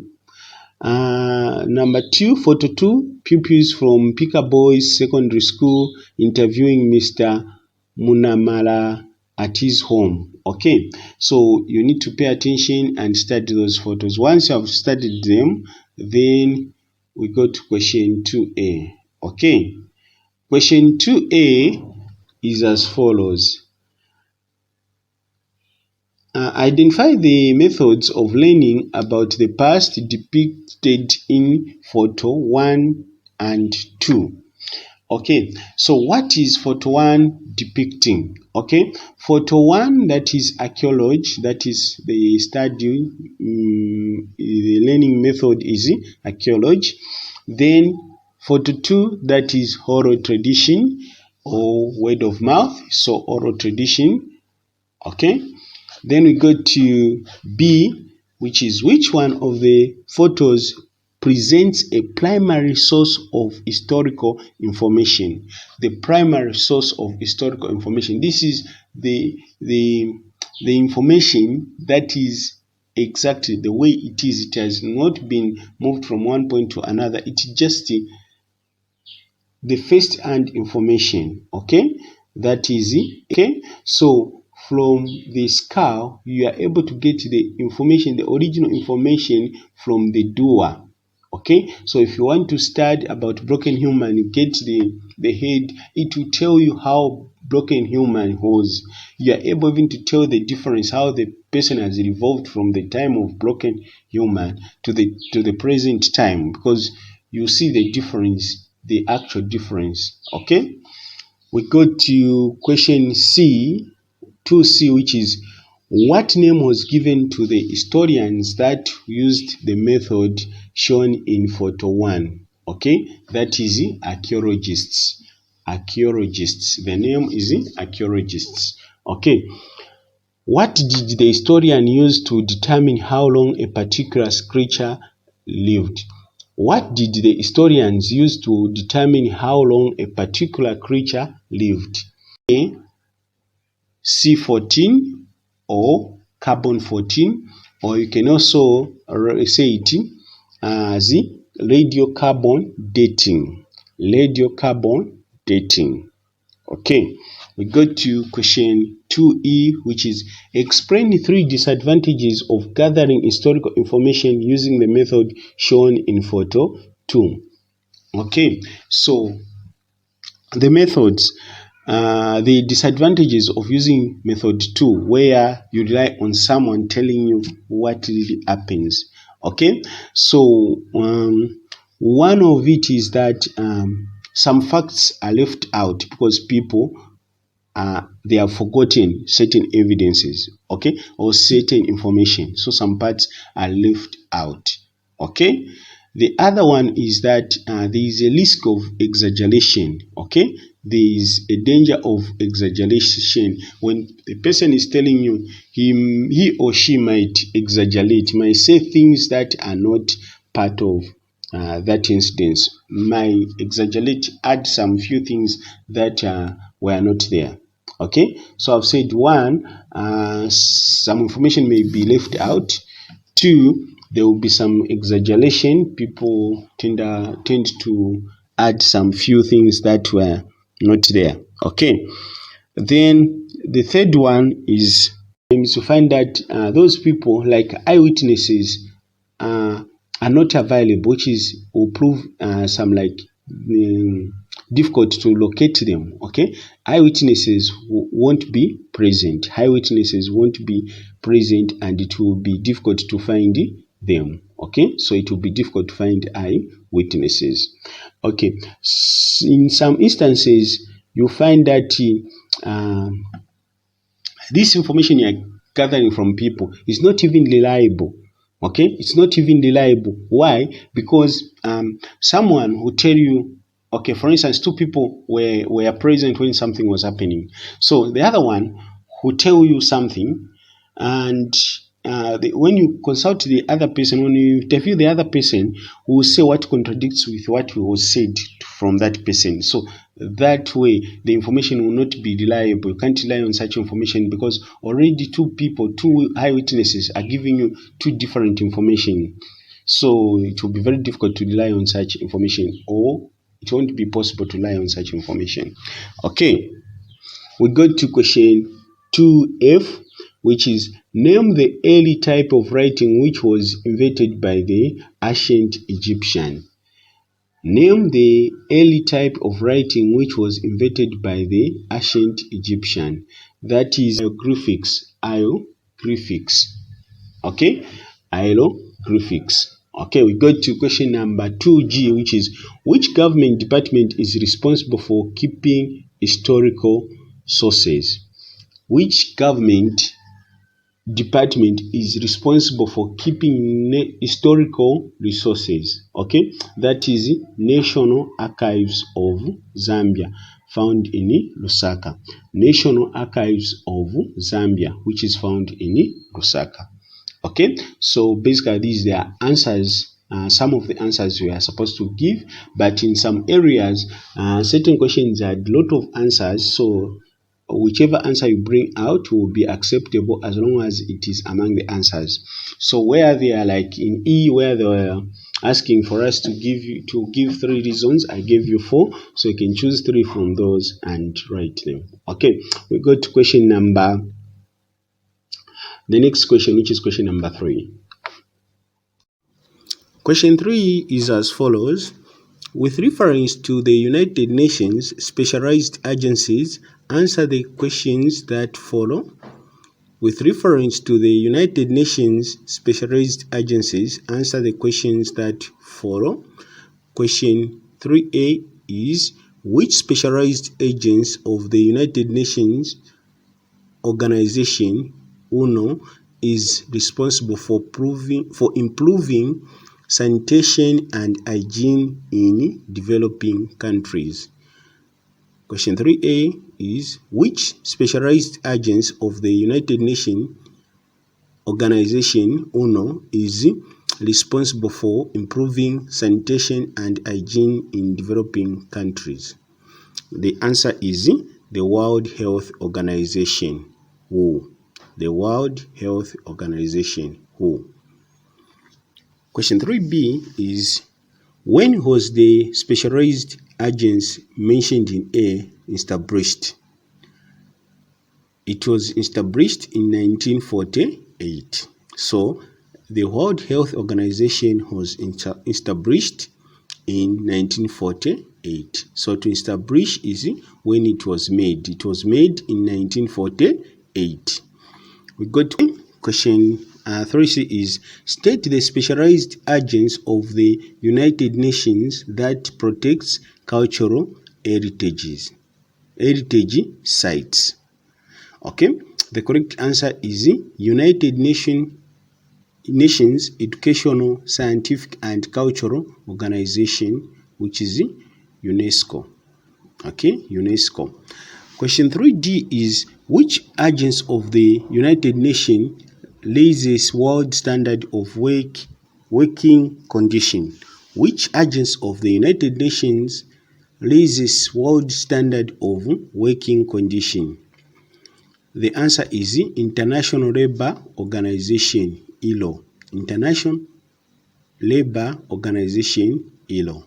Number 2, photo 2, pupils from Pika Boys Secondary School interviewing Mr. Munamala at his home. Okay, so you need to pay attention and study those photos. Once you have studied them, then we go to question 2A. Okay, question 2A is as follows. Identify the methods of learning about the past depicted in photo 1 and 2. Okay, so what is photo 1 depicting? Okay, photo 1, that is archaeology, that is the study, the learning method is archaeology. Then photo 2, that is oral tradition or word of mouth, so oral tradition. Okay, then we go to B, which is which one of the photos presents a primary source of historical information. The primary source of historical information. This is the information that is exactly the way it is. It has not been moved from one point to another. It's just the first-hand information. Okay, that is it. Okay, so from the skull, you are able to get the information, the original information from the doer. Okay, so if you want to study about broken human, you get the head, it will tell you how broken human was. You are able even to tell the difference, how the person has evolved from the time of broken human to the present time, because you see the difference, the actual difference. Okay, we go to question C, 2C, which is what name was given to the historians that used the method shown in photo 1? Okay, that is archaeologists. Archaeologists. The name is archaeologists. Okay, what did the historian use to determine how long a particular creature lived? What did the historians use to determine how long a particular creature lived? A, C14, or carbon 14, or you can also say it as radiocarbon dating. Radiocarbon dating. Okay, we go to question 2E, which is explain the 3 disadvantages of gathering historical information using the method shown in photo 2. Okay, so the methods, the disadvantages of using method 2, where you rely on someone telling you what really happens. Okay, so one of it is that some facts are left out because people they have forgotten certain evidences, okay, or certain information. So some parts are left out. Okay. The other one is that there is a risk of exaggeration. Okay. There is a danger of exaggeration when the person is telling you, he or she might exaggerate, might say things that are not part of that instance, might exaggerate, add some few things that were not there. Okay, so I've said one, some information may be left out. Two, there will be some exaggeration. People tend to add some few things that were not there. Okay, then the third one is to find that those people like eyewitnesses are not available, which is will prove some like difficult to locate them. Okay, eyewitnesses won't be present. Eyewitnesses won't be present, and it will be difficult to find them. Okay, so it will be difficult to find eyewitnesses. Okay, in some instances, you find that this information you are gathering from people is not even reliable. Okay, it's not even reliable. Why? Because someone will tell you, okay, for instance, two people were present when something was happening. So the other one will tell you something, and when you consult the other person, when you interview the other person, who will say what contradicts with what was said from that person. So that way, the information will not be reliable. You can't rely on such information because already two eyewitnesses are giving you two different information. So it will be very difficult to rely on such information, or it won't be possible to rely on such information. Okay, we go to question 2F, which is name the early type of writing which was invented by the ancient Egyptian. Name the early type of writing which was invented by the ancient Egyptian. That is hieroglyphics. Hieroglyphics. Okay, hieroglyphics. Okay, we go to question number 2G, which is which government department is responsible for keeping historical sources? Which government department is responsible for keeping historical resources? Okay, that is National Archives of Zambia, found in Lusaka. National Archives of Zambia, which is found in Lusaka. Okay, so basically these are answers, some of the answers we are supposed to give, but in some areas certain questions had a lot of answers, so whichever answer you bring out will be acceptable as long as it is among the answers. So where they are like in E, where they were asking for us to give 3 reasons, I gave you 4, so you can choose 3 from those and write them. Okay, we go to question number, the next question, which is question number 3. Question 3 is as follows. With reference to the United Nations specialized agencies, answer the questions that follow. With reference to the United Nations specialized agencies, answer the questions that follow. Question 3A is which specialized agents of the United Nations organization, UNO, is responsible for improving sanitation and hygiene in developing countries? Question 3A is which specialized agents of the United Nations organization, UNO, is responsible for improving sanitation and hygiene in developing countries? The answer is the World Health Organization, WHO. The World Health Organization. WHO. Question 3b is, when was the specialized agency mentioned in A established? It was established in 1948. So the World Health Organization was established in 1948. So to establish is when it was made. It was made in 1948. We go to question 3c is, state the specialized agents of the United Nations that protects cultural heritage sites. Okay, the correct answer is United Nations Educational, Scientific and Cultural Organization, which is UNESCO. Okay, UNESCO. Question 3d is, which agents of the United Nations lays world standard of working condition? Which agents of the United Nations lays world standard of working condition? The answer is International Labour Organization, ILO. International Labour Organization, ILO.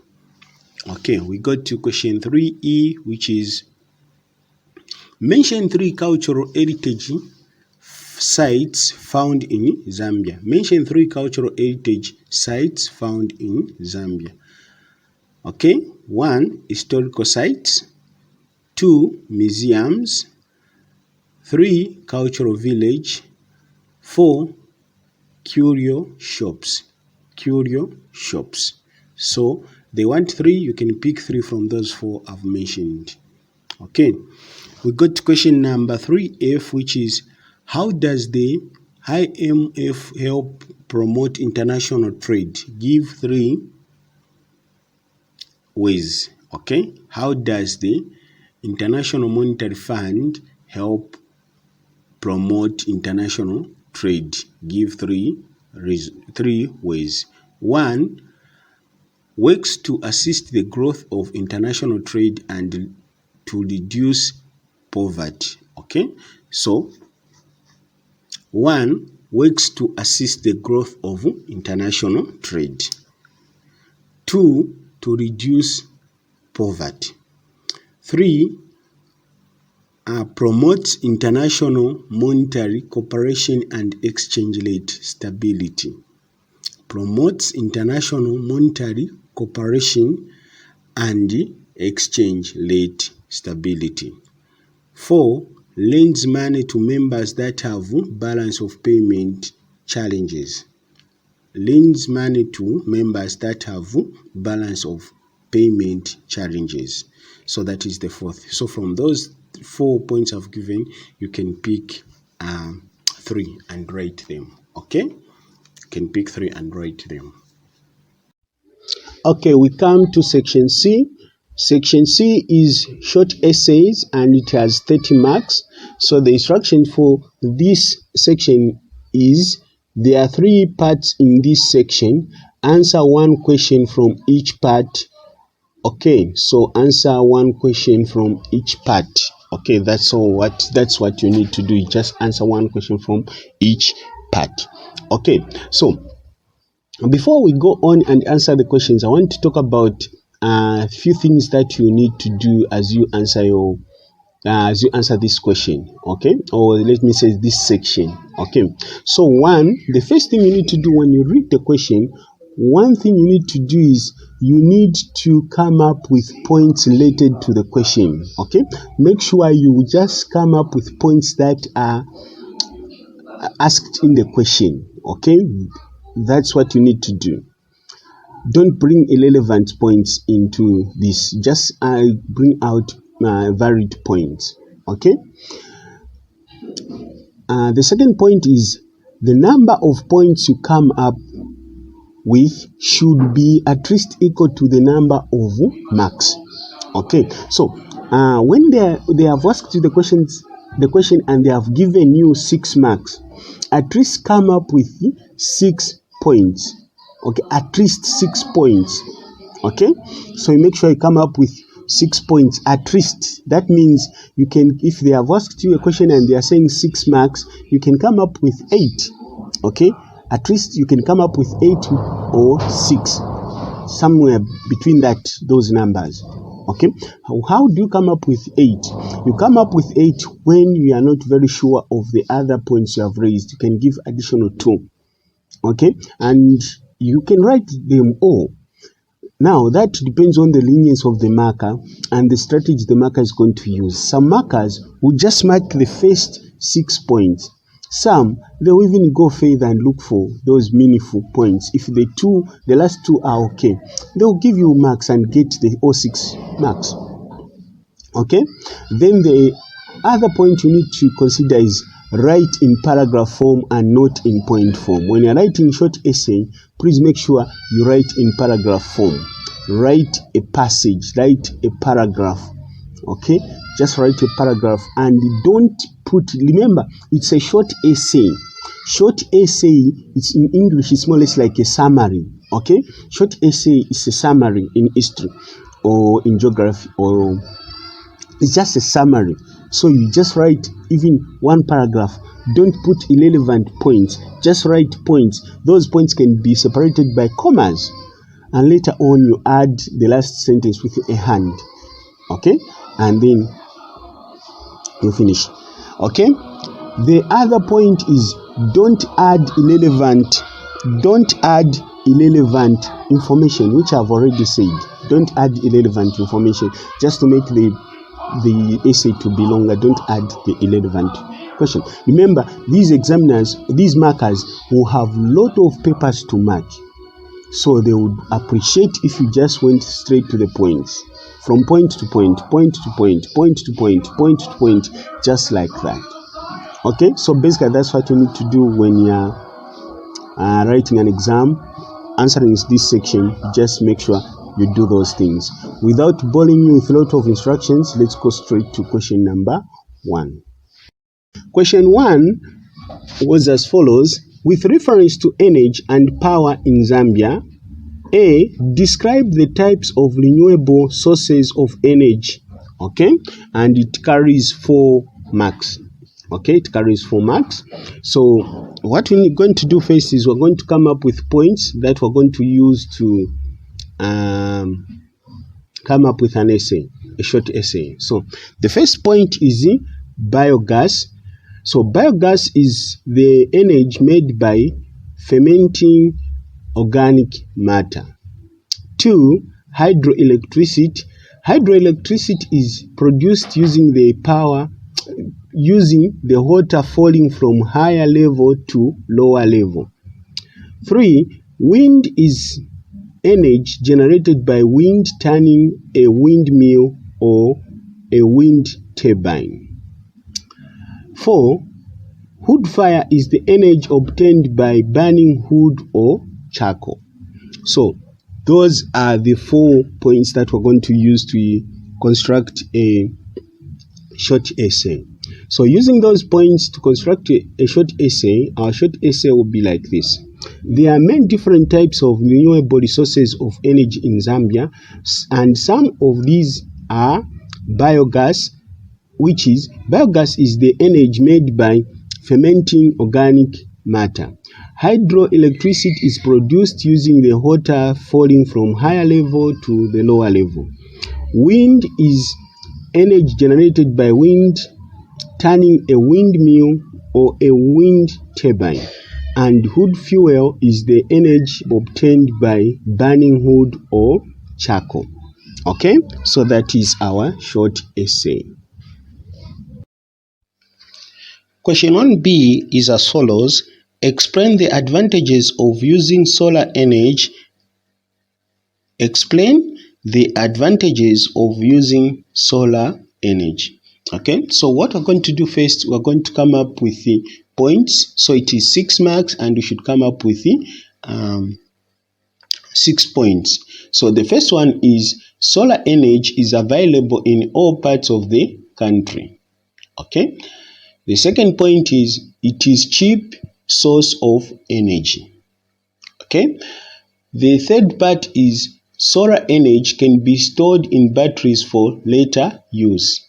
Okay, we got to question 3e, which is, mention 3 cultural heritage sites found in Zambia. Mention 3 cultural heritage sites found in Zambia. Okay, 1, historical sites, 2, museums, 3, cultural village, 4, curio shops. Curio shops. So they want 3, you can pick 3 from those 4 I've mentioned. Okay, we got to question number 3f, which is, how does the IMF help promote international trade? Give 3 ways. Okay, how does the International Monetary Fund help promote international trade? Give 3 ways. 1, works to assist the growth of international trade and to reduce poverty. Okay, so 1, works to assist the growth of international trade. 2, to reduce poverty. 3, promotes international monetary cooperation and exchange rate stability. Promotes international monetary cooperation and exchange rate stability. 4, lends money to members that have balance of payment challenges. Lends money to members that have balance of payment challenges. So that is the 4th. So from those 4 points I've given, you can pick 3 and write them. Okay, you can pick 3 and write them. Okay, we come to section C. Section C is short essays and it has 30 marks. So the instruction for this section is, there are 3 parts in this section. Answer 1 question from each part. Okay, so answer 1 question from each part. Okay, that's what you need to do. You just answer 1 question from each part. Okay, so before we go on and answer the questions, I want to talk about a few things that you need to do as you answer this question. Okay, or let me say this section. Okay, so 1, the first thing you need to do when you read the question, one thing you need to do is you need to come up with points related to the question. Okay, make sure you just come up with points that are asked in the question. Okay, that's what you need to do. Don't bring irrelevant points into this. Just bring out varied points. Okay. The second point is, the number of points you come up with should be at least equal to the number of marks. Okay. So when they have asked you the question and they have given you 6 marks, at least come up with 6 points. Okay, at least 6 points. Okay, so you make sure you come up with 6 points at least. That means you can, if they have asked you a question and they are saying 6 marks, you can come up with 8. Okay, at least you can come up with 8 or 6, somewhere between those numbers. Okay, how do you come up with 8? You come up with 8 when you are not very sure of the other points you have raised. You can give additional 2. Okay, and you can write them all. Now that depends on the lenience of the marker and the strategy the marker is going to use. Some markers will just mark the first 6 points. Some, they will even go further and look for those meaningful points. If the last two are okay, they will give you marks and get the all 6 marks. Okay, then the other point you need to consider is write in paragraph form and not in point form. When you're writing short essay, please make sure you write in paragraph form. Write a passage, write a paragraph. Okay, just write a paragraph and don't remember, it's a short essay. Short essay, it's in English, it's more or less like a summary. Okay, short essay is a summary in history or in geography, or it's just a summary. So you just write even one paragraph. Don't put irrelevant points, just write points. Those points can be separated by commas, and later on you add the last sentence with a hand. Okay, and then you finish. Okay, the other point is don't add irrelevant information, which I've already said. Don't add irrelevant information just to make the essay to be longer. Don't add the irrelevant question. Remember, these examiners, these markers will have a lot of papers to mark, so they would appreciate if you just went straight to the points, from point to point, point to point, point to point, point to point, just like that. Okay, so basically that's what you need to do when you're writing an exam, answering this section. Just make sure you do those things. Without boring you with a lot of instructions, let's go straight to question number 1. Question 1 was as follows. With reference to energy and power in Zambia, A, describe the types of renewable sources of energy. Okay, and it carries 4 marks. Okay, it carries 4 marks. So what we're going to do first is we're going to come up with points that we're going to use to come up with an essay, a short essay. So the first point is biogas. So biogas is the energy made by fermenting organic matter. 2, hydroelectricity. Hydroelectricity is produced using the water falling from higher level to lower level. 3, wind is energy generated by wind turning a windmill or a wind turbine. 4, wood fire is the energy obtained by burning wood or charcoal. So those are the 4 points that we're going to use to construct a short essay. So using those points to construct a short essay, our short essay will be like this. There are many different types of renewable resources of energy in Zambia, and some of these are biogas, which is the energy made by fermenting organic matter. Hydroelectricity is produced using the water falling from higher level to the lower level. Wind is energy generated by wind turning a windmill or a wind turbine. And wood fuel is the energy obtained by burning wood or charcoal. Okay, so that is our short essay. Question 1B is as follows. Explain the advantages of using solar energy. Explain the advantages of using solar energy. Okay, so what we're going to do first, we're going to come up with the points. So it is 6 marks and we should come up with the 6 points. So the first one is solar energy is available in all parts of the country. Okay, the second point is it is cheap source of energy. Okay, the third part is solar energy can be stored in batteries for later use.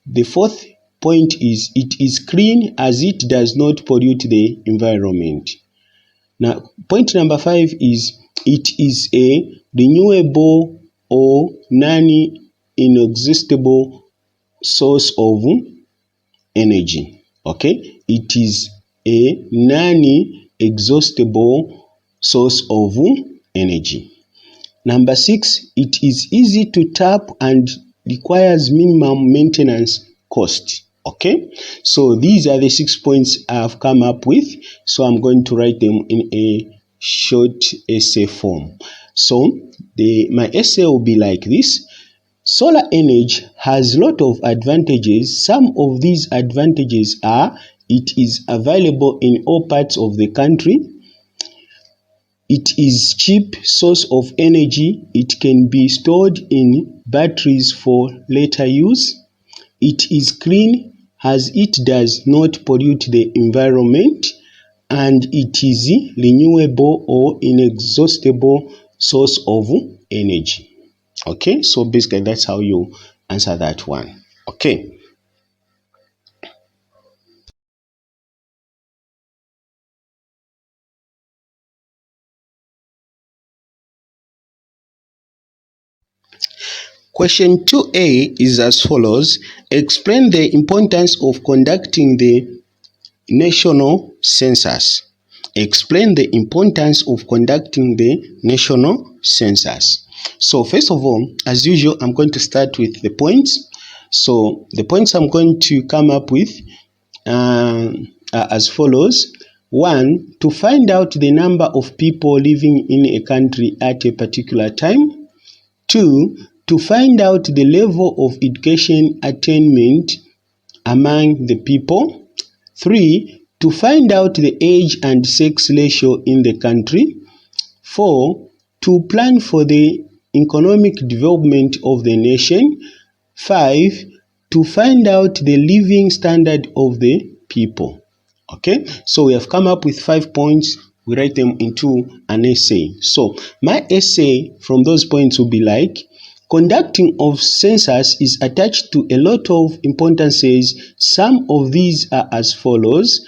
The fourth point is it is clean as it does not pollute the environment. Now, point number 5 is it is a renewable or non-inexhaustible source of energy. Okay, it is a non-exhaustible source of energy. Number 6, it is easy to tap and requires minimum maintenance cost. Okay, so these are the 6 points I've come up with. So I'm going to write them in a short essay form. So my essay will be like this. Solar energy has a lot of advantages. Some of these advantages are it is available in all parts of the country. It is cheap source of energy. It can be stored in batteries for later use. It is clean as it does not pollute the environment, and it is renewable or inexhaustible source of energy. Okay, so basically that's how you answer that one. Okay. Question 2A is as follows. Explain the importance of conducting the national census. Explain the importance of conducting the national census. So first of all, as usual, I'm going to start with the points. So the points I'm going to come up with are as follows. 1. To find out the number of people living in a country at a particular time. 2. To find out the level of education attainment among the people. 3. To find out the age and sex ratio in the country. 4. To plan for the economic development of the nation. 5. To find out the living standard of the people. Okay, so we have come up with 5 points. We write them into an essay. So my essay from those points will be like, conducting of census is attached to a lot of importances. Some of these are as follows.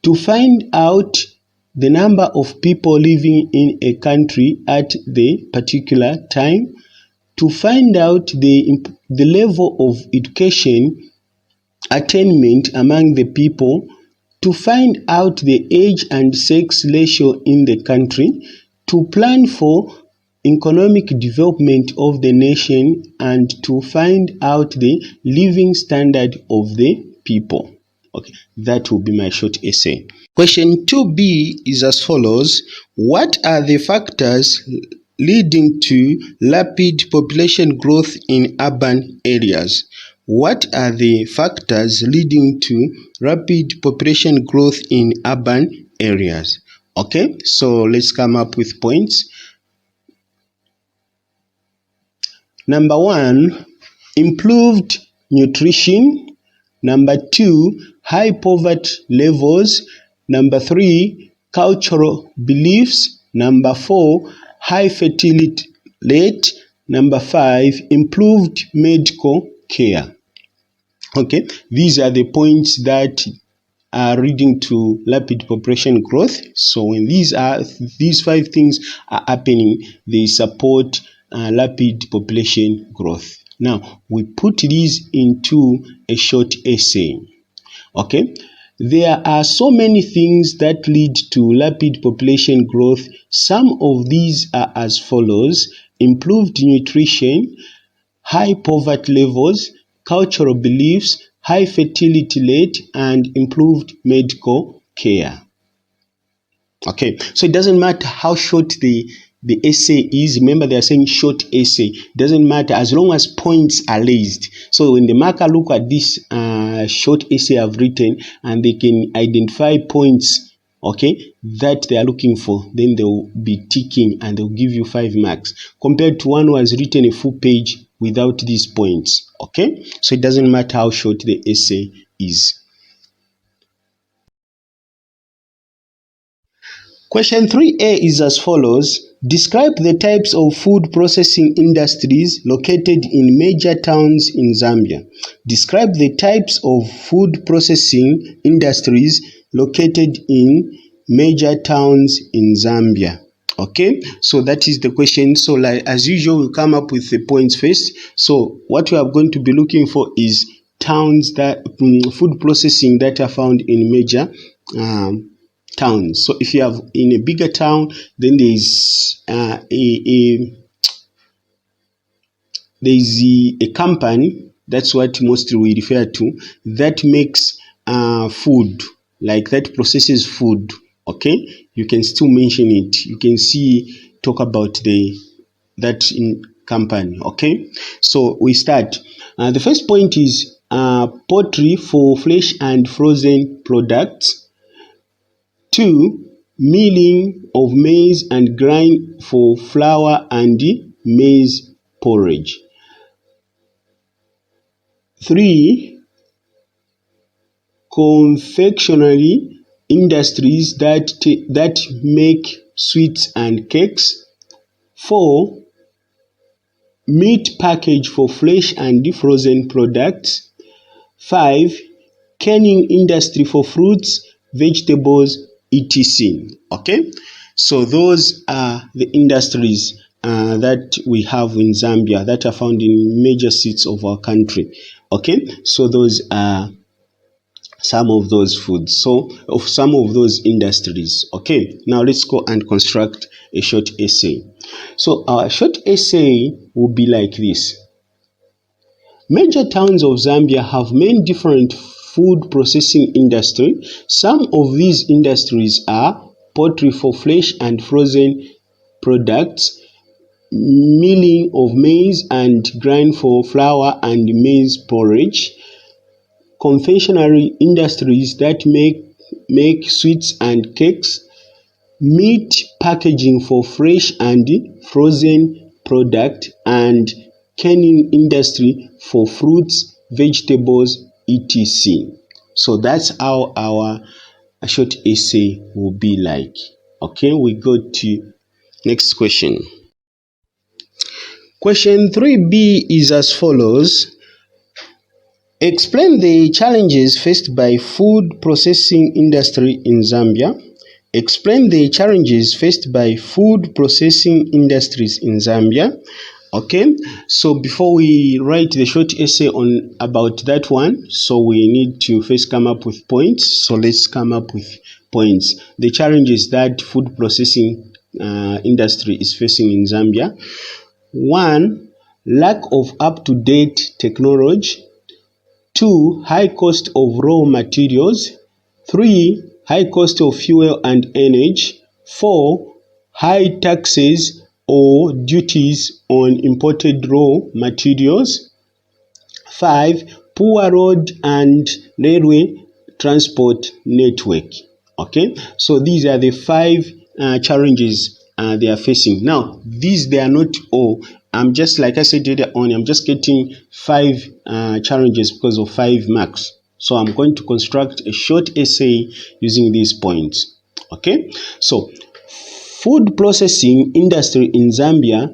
To find out the number of people living in a country at the particular time. To find out the level of education attainment among the people. To find out the age and sex ratio in the country. To plan for economic development of the nation, and to find out the living standard of the people. Okay, that will be my short essay. Question 2B is as follows. What are the factors leading to rapid population growth in urban areas? What are the factors leading to rapid population growth in urban areas? Okay, so let's come up with points. Number 1, improved nutrition. Number 2, high poverty levels. Number 3, cultural beliefs. Number 4, high fertility rate. Number 5, improved medical care. Okay, these are the points that are leading to rapid population growth. So when these 5 things are happening, they support rapid population growth. Now we put these into a short essay. Okay, there are so many things that lead to rapid population growth. Some of these are as follows. Improved nutrition, high poverty levels, cultural beliefs, high fertility rate, and improved medical care. Okay, so it doesn't matter how short the essay is. Remember, they are saying short essay. It doesn't matter as long as points are raised. So when the marker look at this short essay I've written and they can identify points, okay, that they are looking for, then they will be ticking and they will give you 5 marks compared to one who has written a full page without these points. Okay, so it doesn't matter how short the essay is. Question 3A is as follows. Describe the types of food processing industries located in major towns in Zambia. Describe the types of food processing industries located in major towns in Zambia. Okay, so that is the question. So like as usual, we come up with the points first. So what we are going to be looking for is towns that food processing that are found in major towns. So if you have in a bigger town, then there's a company, that's what mostly we refer to, that makes food, like that processes food. Okay, you can still mention it. You can see talk about that in company. Okay, so we start. The first point is poultry for fresh and frozen products. 2. Milling of maize and grind for flour and maize porridge. 3. Confectionery industries that make sweets and cakes. 4. Meat package for fresh and frozen products. 5. Canning industry for fruits, vegetables, etc. Okay, so those are the industries that we have in Zambia that are found in major cities of our country. Okay, so those are some of those foods, so of some of those industries. Okay, now let's go and construct a short essay. So our short essay will be like this. Major towns of Zambia have many different food processing industries. Some of these industries are poultry for fresh and frozen products, milling of maize and grind for flour and maize porridge, confectionery industries that make sweets and cakes, meat packaging for fresh and frozen product, and canning industry for fruits, vegetables, etc. So that's how our short essay will be like. Okay, we go to next question. Question 3B is as follows. Explain the challenges faced by food processing industry in Zambia. Explain the challenges faced by food processing industries in Zambia. Okay, so before we write the short essay on about that one, so we need to first come up with points. So let's come up with points. The challenges that food processing industry is facing in Zambia. 1. Lack of up-to-date technology. 2. High cost of raw materials. 3. High cost of fuel and energy. 4. High taxes or duties on imported raw materials. 5. Poor road and railway transport network. Okay, so these are the 5 challenges they are facing. Now, they are not all. I'm just, like I said earlier on, I'm just getting 5 challenges because of 5 marks. So I'm going to construct a short essay using these points. Okay, so food processing industry in Zambia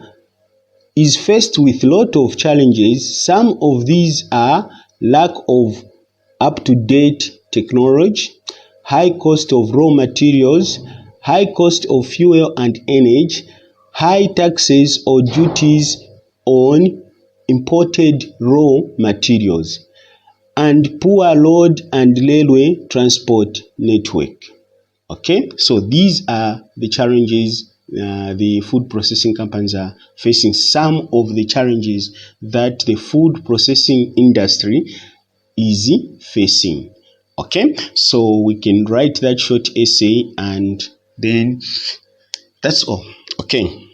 is faced with a lot of challenges. Some of these are lack of up-to-date technology, high cost of raw materials, high cost of fuel and energy, high taxes or duties on imported raw materials, and poor road and railway transport network. Okay, so these are the challenges the food processing companies are facing. Some of the challenges that the food processing industry is facing. Okay, so we can write that short essay and then that's all. Okay.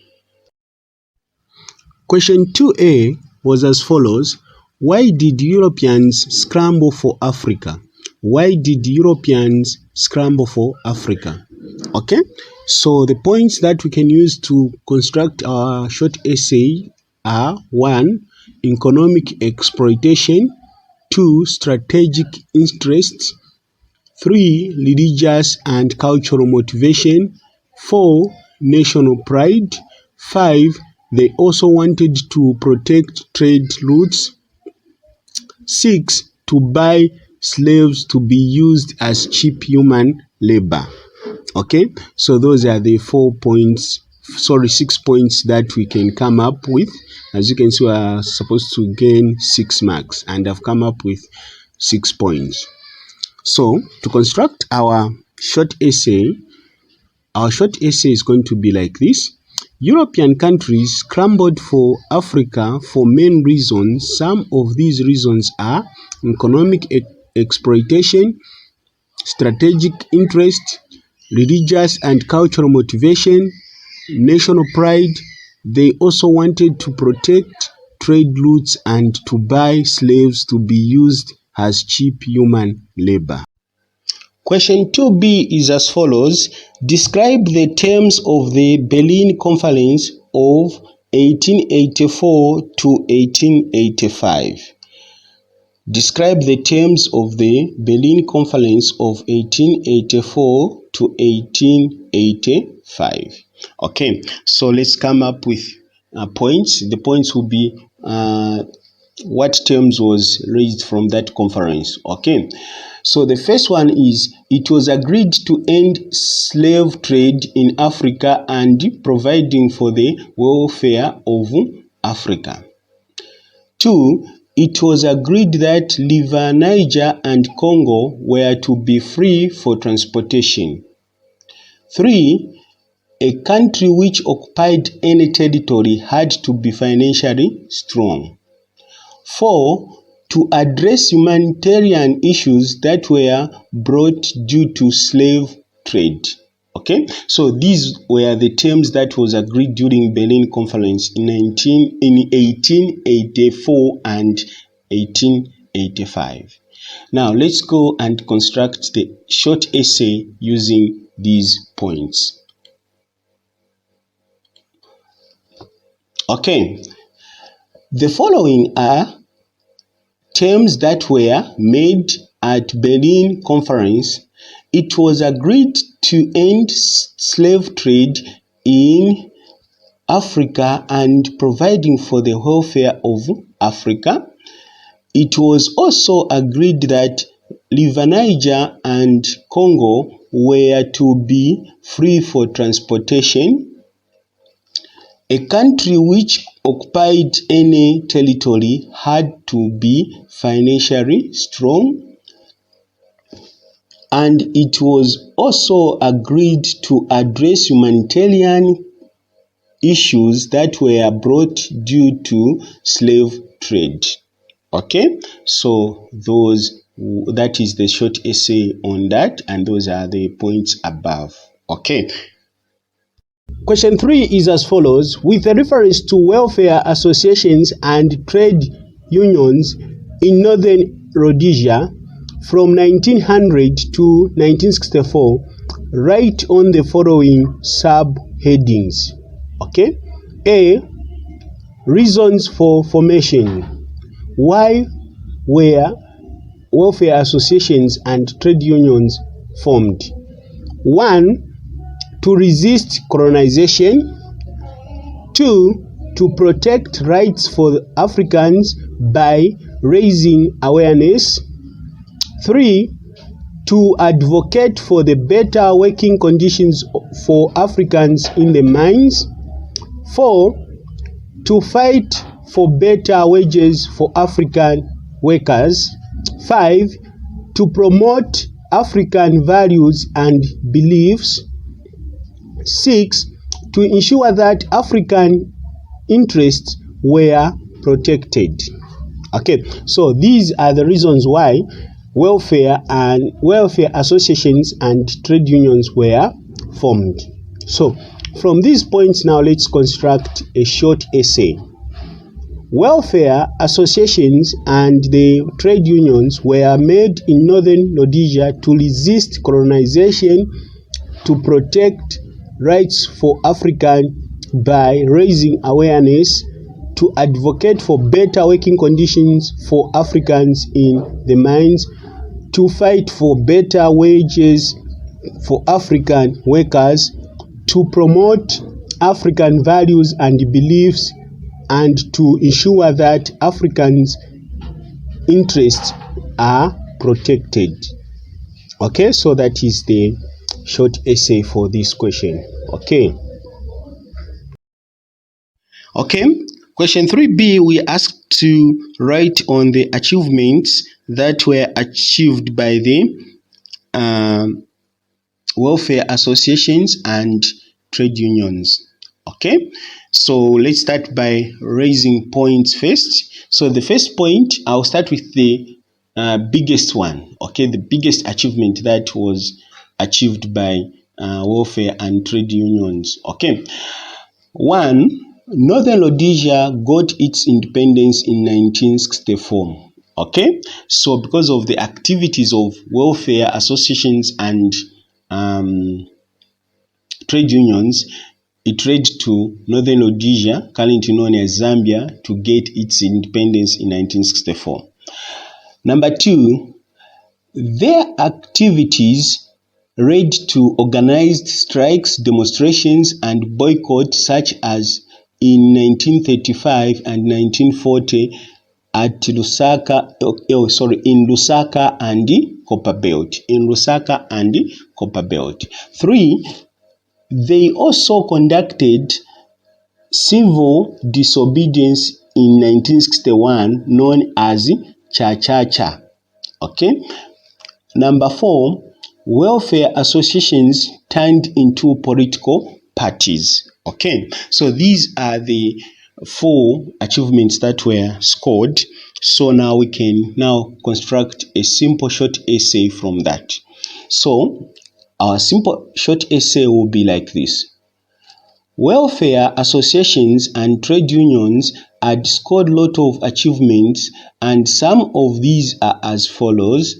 Question 2A was as follows. Why did Europeans scramble for Africa? Why did Europeans scramble for Africa? Okay, so the points that we can use to construct our short essay are 1. Economic exploitation. 2. Strategic interests. 3. Religious and cultural motivation. 4. national pride. 5. They also wanted to protect trade routes. 6. To buy slaves to be used as cheap human labor. Okay, so those are the 6 points that we can come up with. As you can see, we are supposed to gain 6 marks, and I've come up with 6 points. So to construct our short essay is going to be like this. European countries scrambled for Africa for main reasons. Some of these reasons are economic exploitation, strategic interest, religious and cultural motivation, national pride. They also wanted to protect trade routes and to buy slaves to be used as cheap human labor. Question 2b is as follows. Describe the terms of the Berlin Conference of 1884 to 1885. Describe the terms of the Berlin Conference of 1884 to 1885. Okay, so let's come up with points. The points will be what terms was raised from that conference. Okay, so the first one is it was agreed to end slave trade in Africa and providing for the welfare of Africa. 2. It was agreed that River Niger and Congo were to be free for transportation. 3. A country which occupied any territory had to be financially strong. 4. To address humanitarian issues that were brought due to slave trade. Okay, so these were the terms that was agreed during Berlin Conference in 1884 and 1885. Now let's go and construct the short essay using these points. Okay, the following are terms that were made at Berlin Conference. It was agreed to end slave trade in Africa and providing for the welfare of Africa. It was also agreed that River Niger and Congo were to be free for transportation. A country which occupied any territory had to be financially strong. And it was also agreed to address humanitarian issues that were brought due to slave trade. Okay, so that is the short essay on that, and those are the points above. Okay. Question 3 is as follows. With a reference to welfare associations and trade unions in Northern Rhodesia from 1900 to 1964, write on the following subheadings. Okay. A. Reasons for formation. Why were welfare associations and trade unions formed? 1. To resist colonization. 2. To protect rights for Africans by raising awareness. 3. To advocate for the better working conditions for Africans in the mines. 4. To fight for better wages for African workers. 5. To promote African values and beliefs. 6. To ensure that African interests were protected. Okay, so these are the reasons why welfare associations and trade unions were formed. So from these points now, let's construct a short essay. Welfare associations and the trade unions were made in Northern Rhodesia to resist colonization, to protect rights for Africans by raising awareness, to advocate for better working conditions for Africans in the mines, to fight for better wages for African workers, to promote African values and beliefs and to ensure that Africans' interests are protected. Okay, so that is the short essay for this question. Okay. Okay, question 3b, we asked to write on the achievements that were achieved by the welfare associations and trade unions. Okay, so let's start by raising points first. So the first point, I'll start with the biggest one. Okay, the biggest achievement that was achieved by welfare and trade unions. Okay, one, Northern Rhodesia got its independence in 1964. Okay, so because of the activities of welfare associations and trade unions, it led to Northern Rhodesia, currently known as Zambia, to get its independence in 1964. Number two, their activities led to organized strikes, demonstrations, and boycotts, such as in 1935 and 1940 at in Lusaka and Copperbelt. In Lusaka and Copperbelt. 3. They also conducted civil disobedience in 1961 known as Cha-Cha-Cha. Okay. Number 4, welfare associations turned into political parties. Okay, so these are the 4 achievements that were scored. So now we can now construct a simple short essay from that. So our simple short essay will be like this. Welfare associations and trade unions had scored a lot of achievements, and some of these are as follows.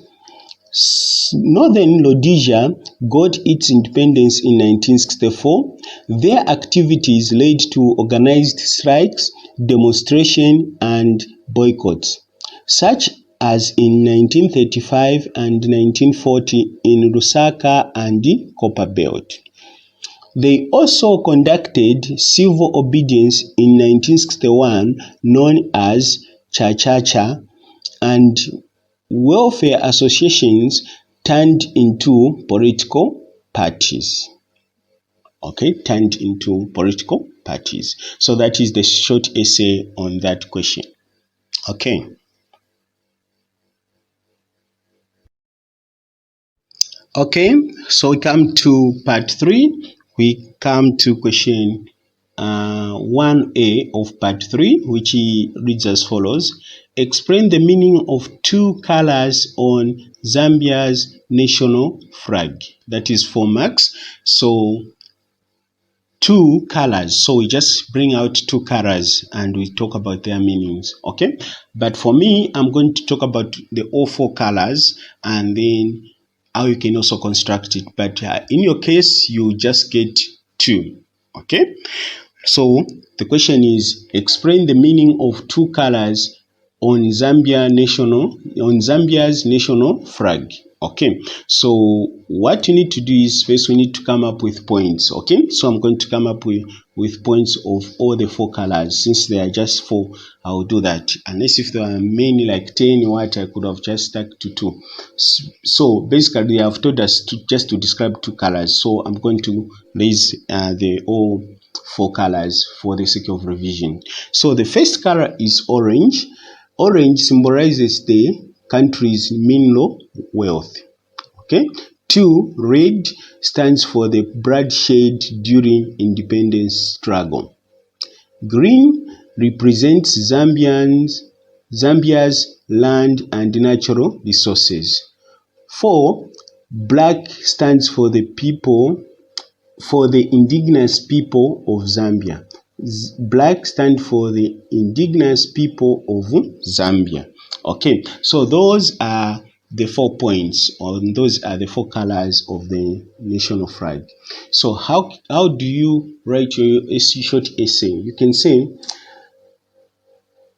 Northern Rhodesia got its independence in 1964. Their activities led to organized strikes, demonstrations, and boycotts, such as in 1935 and 1940 in Lusaka and Copperbelt. They also conducted civil obedience in 1961 known as Cha-Cha-Cha, and welfare associations turned into political parties. Okay, turned into political parties. So that is the short essay on that question. Okay. Okay, so we come to part 3. We come to question 1A of part 3, which reads as follows. Explain the meaning of 2 colors on Zambia's national flag. That is 4 marks. So 2 colors. So we just bring out 2 colors and we talk about their meanings. Okay, but for me, I'm going to talk about the all 4 colors and then how you can also construct it. But in your case, you just get 2. Okay, so the question is, explain the meaning of 2 colors on Zambia's national flag. Okay, so what you need to do is first we need to come up with points. Okay, so I'm going to come up with points of all the 4 colors. Since they are just 4, I will do that. Unless if there are many like 10 what, I could have just stuck to 2. So basically they have told us just to describe 2 colors. So I'm going to raise the all 4 colors for the sake of revision. So the first color is orange. Orange symbolizes the country's mineral wealth. Okay. 2, red stands for the bloodshed during independence struggle. Green represents Zambia's land and natural resources. 4, black stands for the indigenous people of Zambia. Black stands for the indigenous people of Zambia. Okay, so those are the 4 points, or those are the 4 colors of the national flag. So how do you write your short essay? You can say,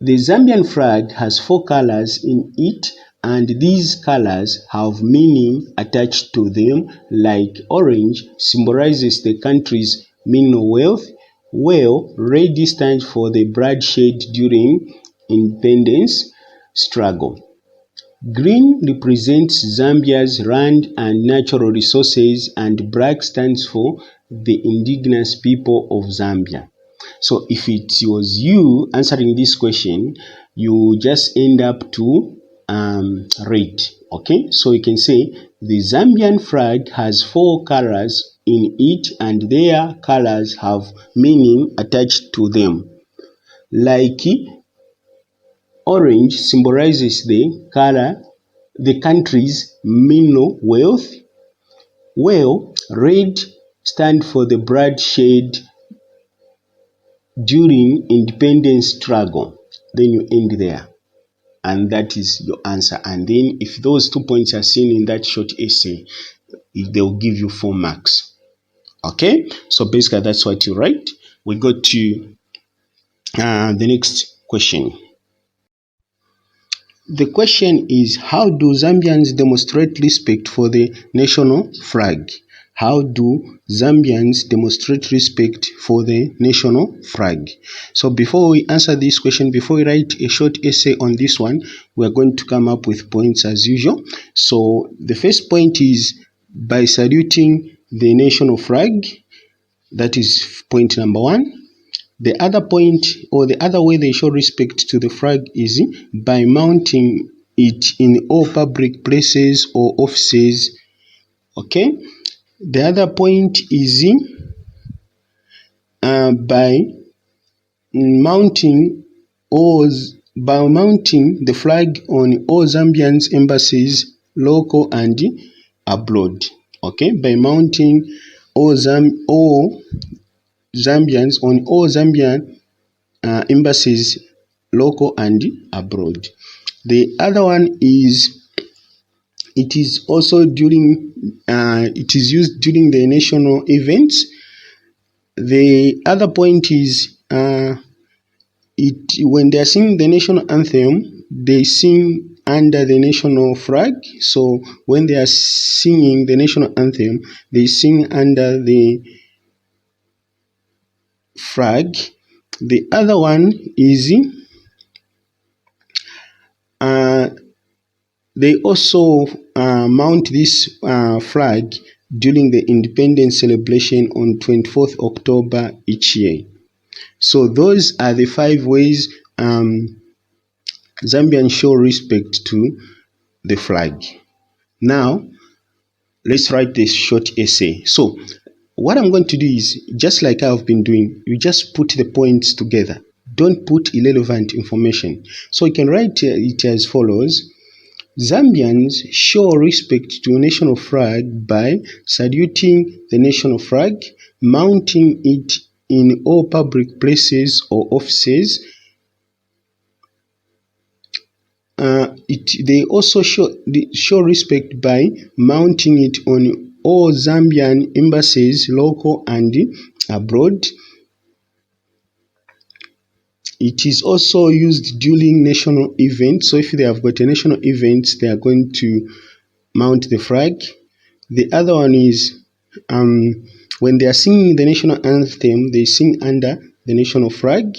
the Zambian flag has 4 colors in it, and these colors have meaning attached to them, like orange symbolizes the country's mean wealth. Well, red stands for the bloodshed during independence struggle. Green represents Zambia's land and natural resources, and black stands for the indigenous people of Zambia. So if it was you answering this question, you just end up to red. Okay, so you can say the Zambian flag has 4 colors in it, and their colors have meaning attached to them. Like orange symbolizes the country's mineral wealth, while red stands for the bloodshed during independence struggle. Then you end there, and that is your answer. And then if those 2 points are seen in that short essay, they will give you 4 marks. Okay, so basically that's what you write. We go to the next question. The question is, how do Zambians demonstrate respect for the national flag? How do Zambians demonstrate respect for the national flag? So before we answer this question, before we write a short essay on this one, we are going to come up with points as usual. So the first point is by saluting the national flag. That is point number 1. The other point, or the other way they show respect to the flag, is by mounting it in all public places or offices. Okay. The other point is by mounting the flag on all Zambians embassies, local and abroad. Okay, by mounting all Zambians on all Zambian embassies, local and abroad. The other one is it is also during it is used during the national events. The other point is when they are singing the national anthem, they sing under the national flag. So when they are singing the national anthem, they sing under the flag. The other one is they also mount this flag during the independence celebration on 24th October each year. So those are the 5 ways Zambians show respect to the flag. Now, let's write this short essay. So what I'm going to do is, just like I've been doing, you just put the points together. Don't put irrelevant information. So you can write it as follows. Zambians show respect to a national flag by saluting the national flag, mounting it in all public places or offices. They also show respect by mounting it on all Zambian embassies, local and abroad. It is also used during national events. So if they have got a national event, they are going to mount the flag. The other one is when they are singing the national anthem, they sing under the national flag.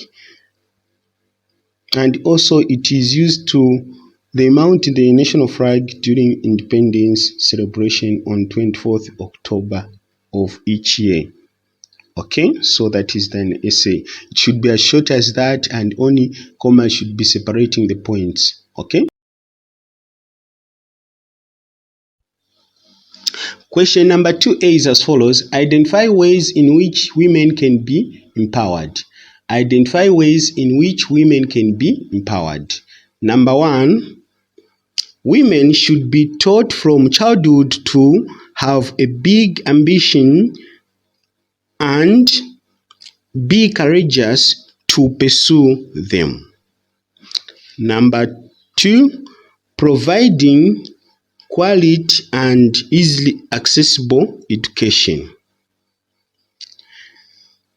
And also it is used they mount the national flag during independence celebration on 24th October of each year. Okay, so that is the essay. It should be as short as that, and only commas should be separating the points. Okay. Question number 2A is as follows. Identify ways in which women can be empowered. Identify ways in which women can be empowered. Number 1, women should be taught from childhood to have a big ambition and be courageous to pursue them. Number 2, providing quality and easily accessible education.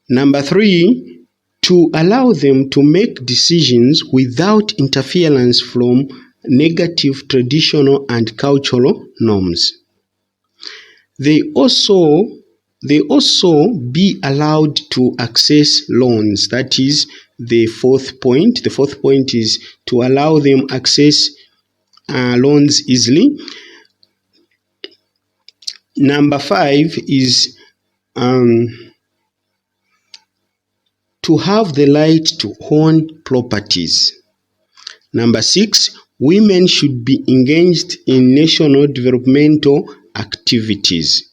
Number 3, to allow them to make decisions without interference from negative traditional and cultural norms. They also They also be allowed to access loans. That is the fourth point. The fourth point is to allow them access loans easily. Number 5 is to have the right to own properties. Number 6, women should be engaged in national developmental activities.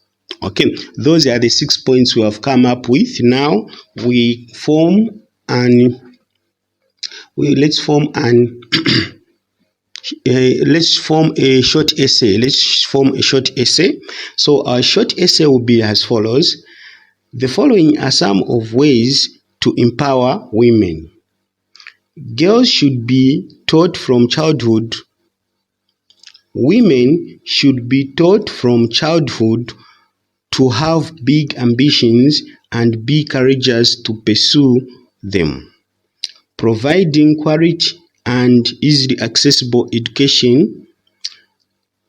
Okay, those are the 6 points we have come up with. Now let's form a short essay. So our short essay will be as follows. The following are some of ways to empower women. Girls should be taught from childhood. Women should be taught from childhood to have big ambitions and be courageous to pursue them. Providing quality and easily accessible education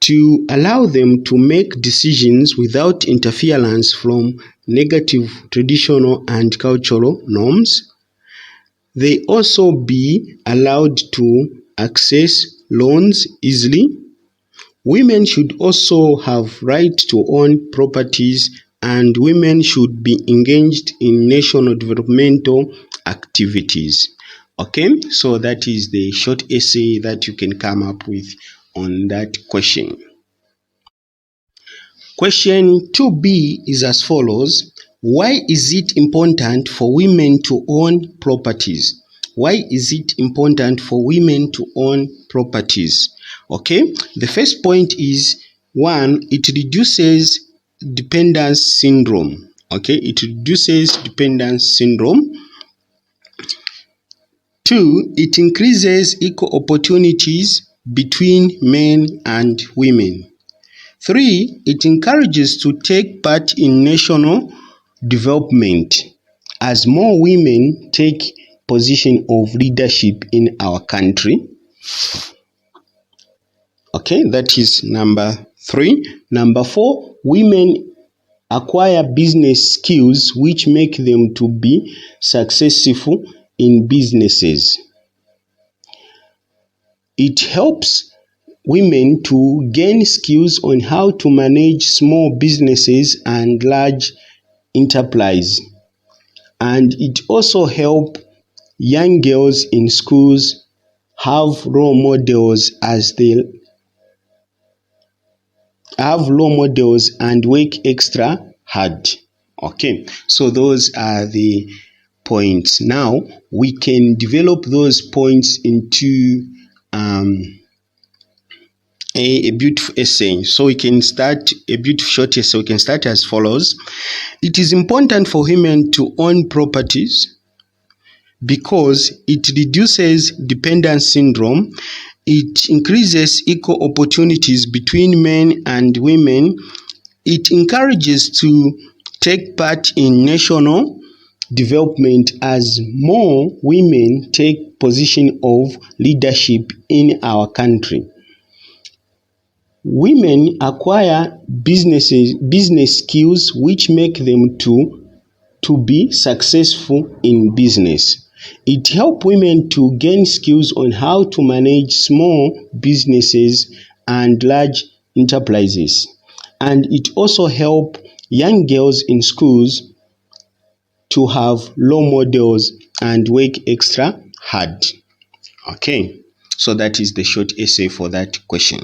to allow them to make decisions without interference from negative traditional and cultural norms. They also be allowed to access loans easily. Women should also have right to own properties, and women should be engaged in national developmental activities. Okay, so that is the short essay that you can come up with on that question. Question 2b is as follows. Why is it important for women to own properties? Why is it important for women to own properties? Okay, the first point is 1, it reduces dependence syndrome. Okay, it reduces dependence syndrome. 2, it increases equal opportunities between men and women. 3, it encourages to take part in national development as more women take position of leadership in our country. Okay, that is number 3. Number 4, women acquire business skills which make them to be successful in businesses. It helps women to gain skills on how to manage small businesses and large enterprise. And it also helps young girls in schools have role models and work extra hard. Okay, so those are the points. Now we can develop those points into a beautiful essay. So we can start a beautiful short essay. We can start as follows. It is important for women to own properties because it reduces dependence syndrome, it increases equal opportunities between men and women, it encourages to take part in national development as more women take position of leadership in our country. Women acquire business skills which make them to be successful in business. It helps women to gain skills on how to manage small businesses and large enterprises. And it also helps young girls in schools to have role models and work extra hard. Okay, so that is the short essay for that question.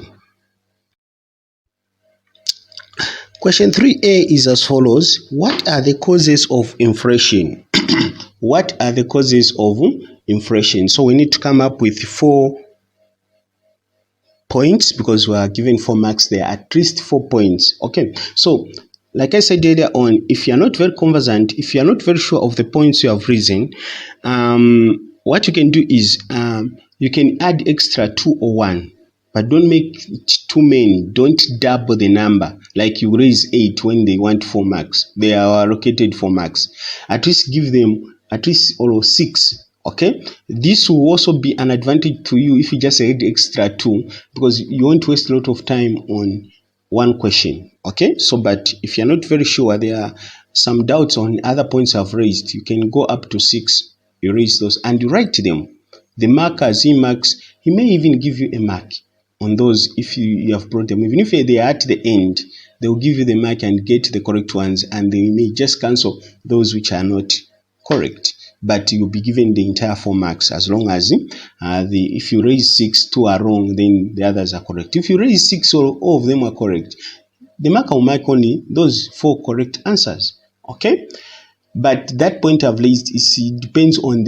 Question 3a is as follows. What are the causes of inflation? What are the causes of inflation? So we need to come up with 4 points because we are given 4 marks there, at least 4 points. Okay, so like I said earlier on, if you are not very conversant, if you are not very sure of the points you have risen, what you can do is you can add extra 2 or 1. But don't make it too many. Don't double the number. Like you raise 8 when they want 4 marks. They are allocated 4 marks. At least give them at least 6. Okay? This will also be an advantage to you if you just add extra 2, because you won't waste a lot of time on one question. Okay? So, but if you're not very sure, there are some doubts on other points I've raised, you can go up to 6. You raise those and you write them. The markers he marks, he may even give you a mark on those if you have brought them. Even if they are at the end, they will give you the mark and get the correct ones, and they may just cancel those which are not correct. But you'll be given the entire 4 marks as long as if you raise 6, 2 are wrong, then the others are correct. If you raise 6 or all of them are correct, the marker will mark only those 4 correct answers. Okay? But that point I've raised it depends on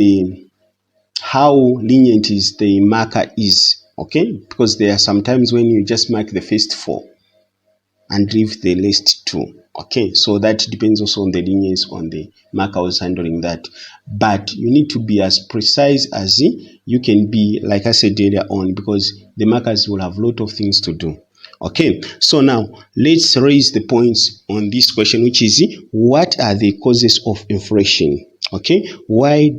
how lenient is the marker is. Okay? Because there are some times when you just mark the first 4 and leave the last 2. Okay, so that depends also on the lenience on the marker was handling that. But you need to be as precise as you can be, like I said earlier on, because the markers will have a lot of things to do. Okay, so now let's raise the points on this question, which is what are the causes of inflation? Okay, why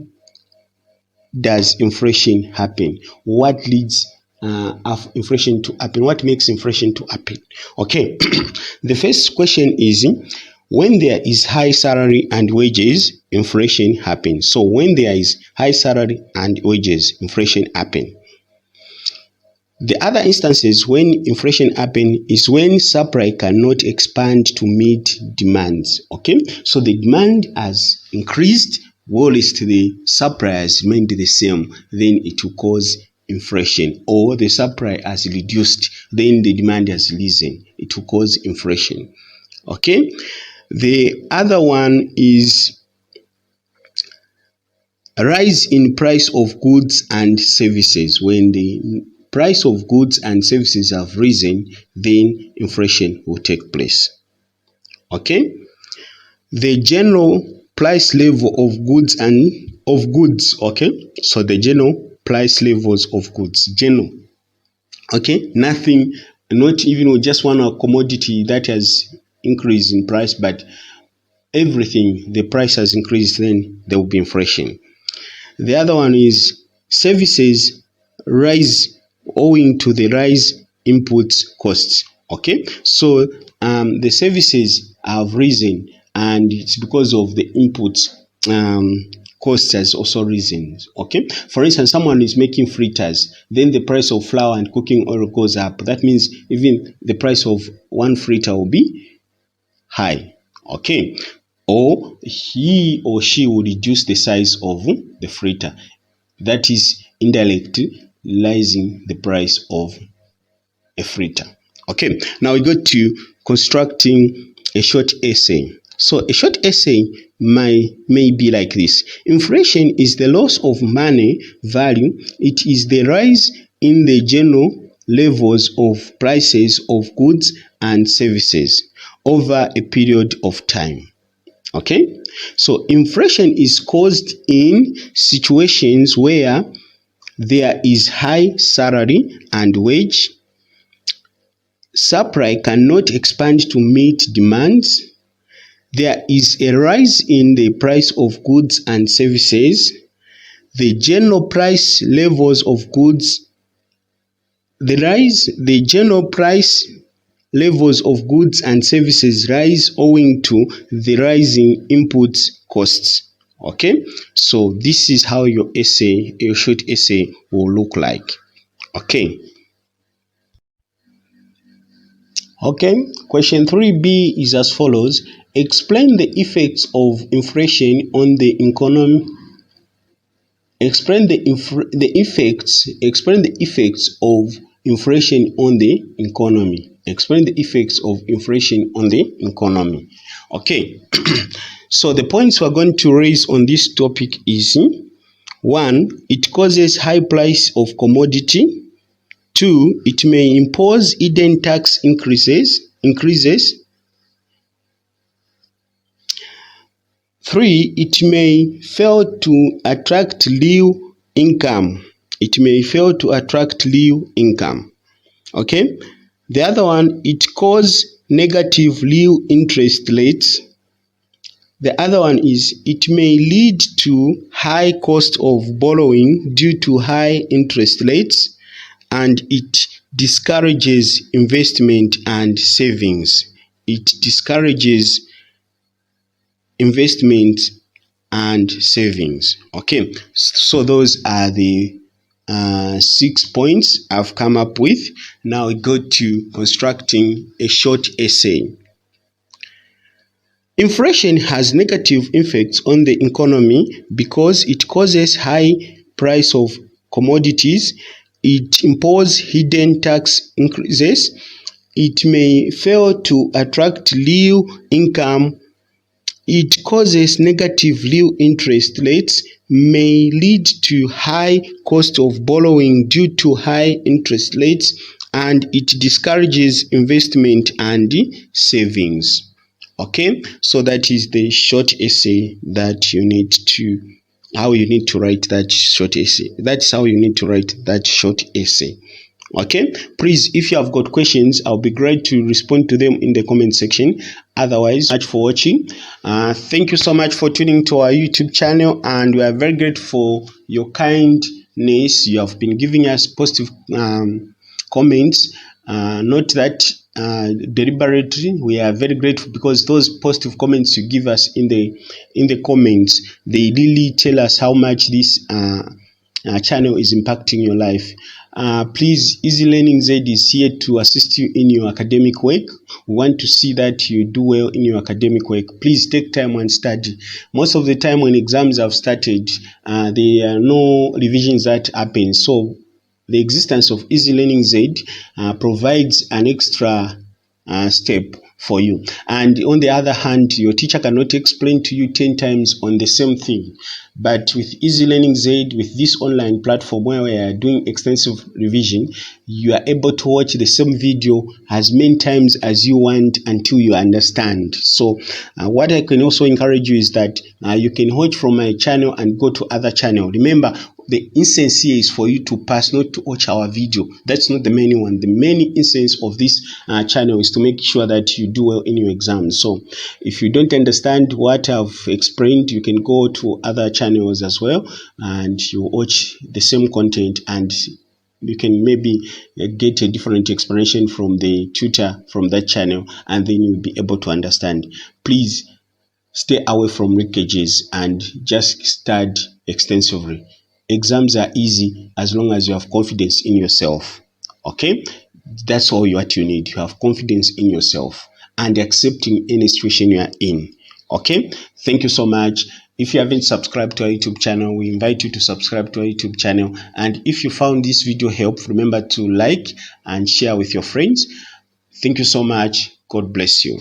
does inflation happen? What leads of inflation to happen? What makes inflation to happen? Okay, the first question is when there is high salary and wages, inflation happens. So when there is high salary and wages, inflation happens. The other instances when inflation happens is when supply cannot expand to meet demands. Okay, so the demand has increased whilst the supply has remained the same, then it will cause inflation. Or the supply has reduced, then the demand has risen, it will cause inflation. Okay, the other one is a rise in price of goods and services. When the price of goods and services have risen, then inflation will take place. Okay, the general price level of goods and of goods. Okay, so the general price levels of goods, general. Okay, nothing, not even just one commodity that has increased in price, but everything, the price has increased, then there will be inflation. The other one is services rise owing to the rise input costs. Okay, so the services have risen, and it's because of the input cost has also risen. Okay, for instance, someone is making fritters, then the price of flour and cooking oil goes up. That means even the price of one fritter will be high. Okay, or he or she will reduce the size of the fritter. That is indirectly raising the price of a fritter. Okay, now we go to constructing a short essay. So a short essay may be like this. Inflation is the loss of money value. It is the rise in the general levels of prices of goods and services over a period of time. Okay, so inflation is caused in situations where there is high salary and wage, supply cannot expand to meet demands, there is a rise in the price of goods and services, the general price levels of goods, the general price levels of goods and services rise owing to the rising input costs. Okay, so this is how your essay, your short essay will look like. Okay. Okay, question 3B is as follows. Explain the effects of inflation on the economy. Explain the effects of inflation on the economy. Explain the effects of inflation on the economy. Okay, so the points we're going to raise on this topic is 1. It causes high price of commodity. 2. It may impose hidden tax increases. 3. It may fail to attract real income. Okay. The other one, it causes negative real interest rates. The other one is it may lead to high cost of borrowing due to high interest rates, and it discourages investment and savings. It discourages investment, and savings. Okay, so those are the 6 points I've come up with. Now we go to constructing a short essay. Inflation has negative effects on the economy because it causes high price of commodities, it imposes hidden tax increases, it may fail to attract real income, it causes negative real interest rates, may lead to high cost of borrowing due to high interest rates, and it discourages investment and savings. Okay, so that is the short essay that you need to, how you need to write that short essay. That's how you need to write that short essay. Okay, please, if you have got questions, I'll be glad to respond to them in the comment section. Otherwise, much for watching. Thank you so much for tuning to our YouTube channel, and we are very grateful for your kindness. You have been giving us positive comments, not that deliberately. We are very grateful because those positive comments you give us in the comments, they really tell us how much this channel is impacting your life. Please, Easy Learning Z is here to assist you in your academic work. We want to see that you do well in your academic work. Please take time and study. Most of the time when exams have started, there are no revisions that happen. So the existence of Easy Learning Z provides an extra step for you. And on the other hand, your teacher cannot explain to you 10 times on the same thing. But with Easy Learning Z, with this online platform where we are doing extensive revision, you are able to watch the same video as many times as you want until you understand. So what I can also encourage you is that you can watch from my channel and go to other channel. Remember, the instance here is for you to pass, not to watch our video. That's not the main one. The main instance of this channel is to make sure that you do well in your exams. So if you don't understand what I've explained, you can go to other channels as well and you watch the same content, and you can maybe get a different explanation from the tutor from that channel, and then you'll be able to understand. Please stay away from leakages and just study extensively. Exams are easy as long as you have confidence in yourself. Okay, that's all what you need. You have confidence in yourself and accepting any situation you are in. Okay, thank you so much. If you haven't subscribed to our YouTube channel, we invite you to subscribe to our YouTube channel. And if you found this video helpful, remember to like and share with your friends. Thank you so much. God bless you.